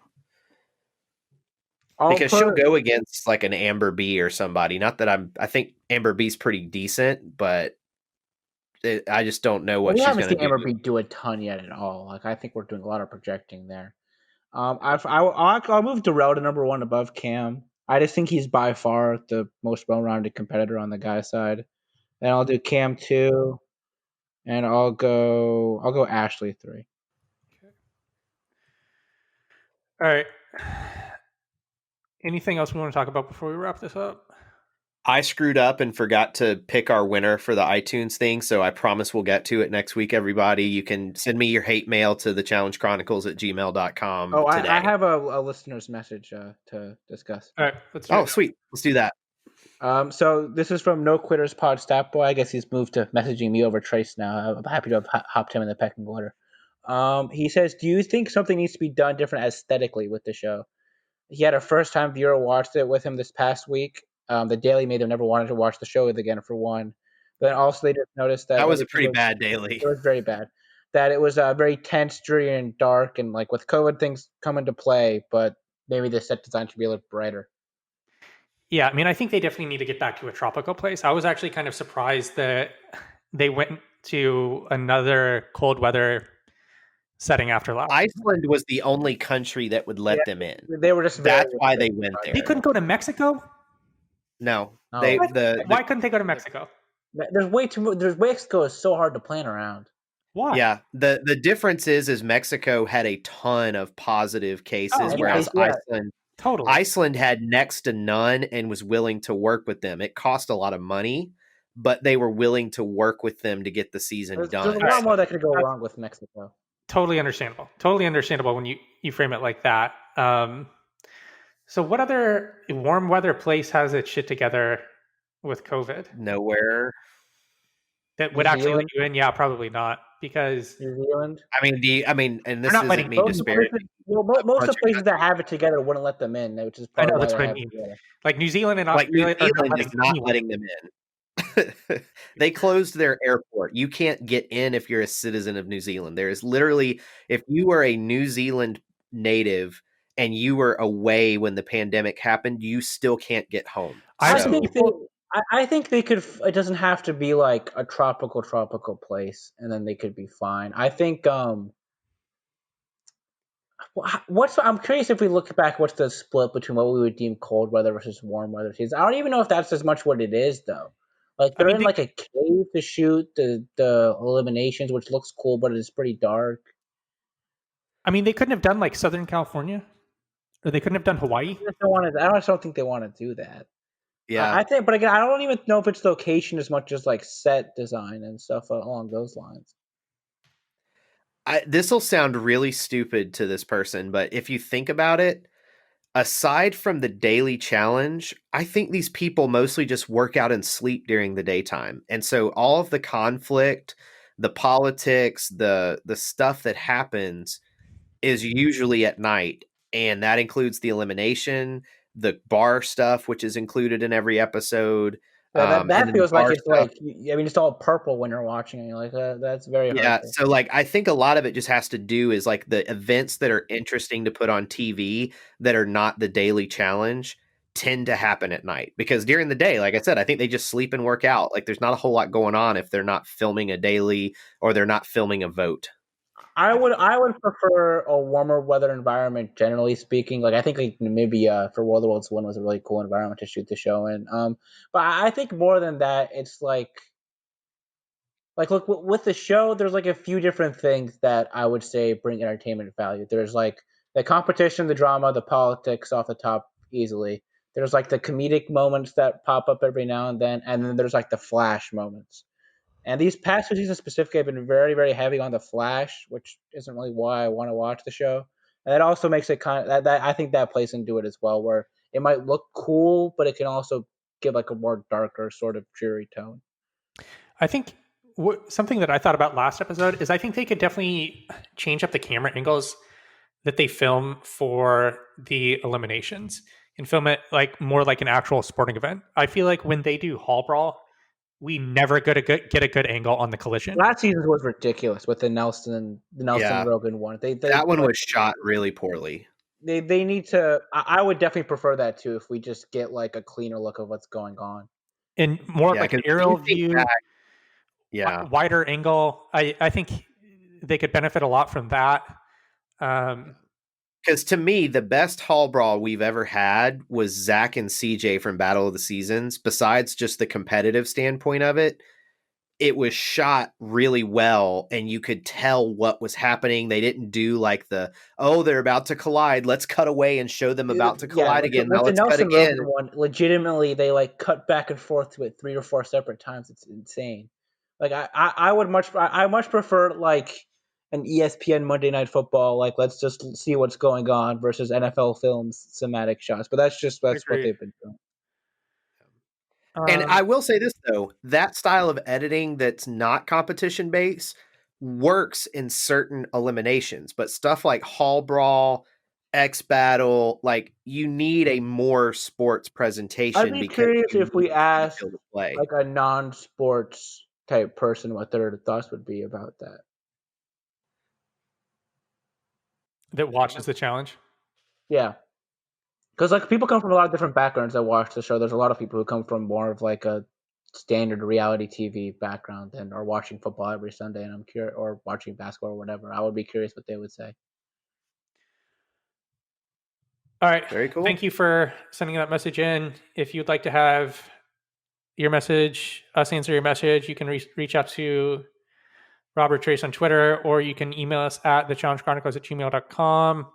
Because she'll go against like an Amber B or somebody. Not that I think Amber B's pretty decent, but I just don't know Well, what we she's haven't going seen to do. Amber do a ton yet at all. Like I think we're doing a lot of projecting there. I'll move Darrell to number 1 above Cam. I just think he's by far the most well-rounded competitor on the guy side. Then I'll do Cam 2, and I'll go Ashley 3. All right. Anything else we want to talk about before we wrap this up? I screwed up and forgot to pick our winner for the iTunes thing, so I promise we'll get to it next week, everybody. You can send me your hate mail to thechallengechronicles@gmail.com Oh, today. I have a listener's message to discuss. All right, let's do Oh, it. sweet. Let's do that. So this is from No Quitters Pod Stat Boy. I guess he's moved to messaging me over Trace now. I'm happy to have hopped him in the pecking order. He says, "Do you think something needs to be done different aesthetically with the show?" He had a first-time viewer watched it with him this past week. The Daily made them never wanted to watch the show again for one. Then also they just noticed that That was a everything pretty bad daily. It was very bad. That it was very tense, dreary, and dark, and like with COVID things come into play, but maybe the set design should be a little brighter. Yeah, I mean, I think they definitely need to get back to a tropical place. I was actually kind of surprised that they went to another cold weather setting after last. Iceland was the only country that would let them in. They were just That's why they went there. They couldn't go to Mexico? No, No. they What? the Why couldn't they go to Mexico? There's way too. There's Mexico is so hard to plan around. Why? yeah the difference is Mexico had a ton of positive cases, Oh, yeah. whereas Yeah. Totally. Iceland had next to none and was willing to work with them. It cost a lot of money, but they were willing to work with them to get the season There's done. a lot more that could go wrong with Mexico. Totally understandable. Totally understandable when you frame it like that. So what other warm weather place has its shit together with COVID Nowhere. that would actually let you in? Yeah, probably not, because New Zealand. I mean, and this They're not isn't letting me most disparaging. Most of the places that have it together wouldn't let them in, which is I part know of why that's they what I have mean. it together. Like New Zealand and Like New Australia are Zealand is not anyone. letting them in. They closed their airport. You can't get in if you're a citizen of New Zealand. There is literally, if you are a New Zealand native and you were away when the pandemic happened, you still can't get home. I think they could. It doesn't have to be like a tropical place, and then they could be fine. I think. I'm curious if we look back, what's the split between what we would deem cold weather versus warm weather seasons? I don't even know if that's as much what it is though. Like they're in like a cave to shoot the eliminations, which looks cool, but it's pretty dark. I mean, they couldn't have done like Southern California, or they couldn't have done Hawaii. I just don't think they want to do that. Yeah, I think, but again, I don't even know if it's location as much as like set design and stuff along those lines. This will sound really stupid to this person, but if you think about it, aside from the daily challenge, I think these people mostly just work out and sleep during the daytime. And so all of the conflict, the politics, the stuff that happens is usually at night. And that includes the elimination, the bar stuff, which is included in every episode. That feels like it's stuff. Like, I mean, it's all purple when you're watching it. You're like, that's very hard. Yeah, so like I think a lot of it just has to do is like the events that are interesting to put on TV that are not the daily challenge tend to happen at night, because during the day, like I said, I think they just sleep and work out. Like there's not a whole lot going on if they're not filming a daily or they're not filming a vote. I would prefer a warmer weather environment, generally speaking. Like I think like Namibia for World of Worlds 1 was a really cool environment to shoot the show in. But I think more than that, it's like look, with the show, there's like a few different things that I would say bring entertainment value. There's like the competition, the drama, the politics off the top easily. There's like the comedic moments that pop up every now and then there's like the flash moments. And these past 2 seasons specifically have been very, very heavy on the flash, which isn't really why I want to watch the show. And that also makes it kind of that I think that plays into it as well, where it might look cool, but it can also give like a more darker sort of dreary tone. I think something that I thought about last episode is I think they could definitely change up the camera angles that they film for the eliminations and film it like more like an actual sporting event. I feel like when they do Hall Brawl, we never get a good angle on the collision. Last season was ridiculous with the Nelson Rogan one. That one was shot really poorly. They need to. I would definitely prefer that too if we just get like a cleaner look of what's going on and more like an aerial view. Yeah. wider angle. I think they could benefit a lot from that. Because to me, the best hall brawl we've ever had was Zach and CJ from Battle of the Seasons. Besides just the competitive standpoint of it, it was shot really well, and you could tell what was happening. They didn't do like they're about to collide. Let's cut away and show them about to collide again. Now With the let's cut Nelson again. Roman one, legitimately, they like cut back and forth to it 3 or 4 separate times. It's insane. Like I would much prefer like an ESPN Monday Night Football. Like let's just see what's going on versus NFL Films cinematic shots. But that's what Agreed. they've been doing. And I will say this, though, that style of editing that's not competition based works in certain eliminations, but stuff like Hall Brawl, X Battle, like you need a more sports presentation. I'd be because curious you if we need to asked be able to play. like a non-sports type person what their thoughts would be about that. That watches the challenge. Yeah. Because like people come from a lot of different backgrounds that watch the show. There's a lot of people who come from more of like a standard reality TV background and are watching football every Sunday, and I'm curious, or watching basketball or whatever. I would be curious what they would say. All right. Very cool. Thank you for sending that message in. If you'd like to have your message, us answer your message, you can reach out to Robert Trace on Twitter, or you can email us at thechallengechronicles@gmail.com.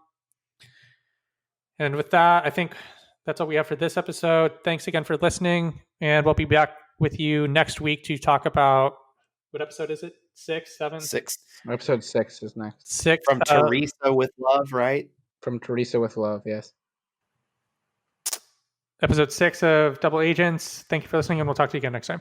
And with that, I think that's all we have for this episode. Thanks again for listening, and we'll be back with you next week to talk about, what episode is it? 6, 7? 6. Episode 6 is next. 6. From Teresa with Love, right? From Teresa with Love, yes. Episode 6 of Double Agents. Thank you for listening, and we'll talk to you again next time.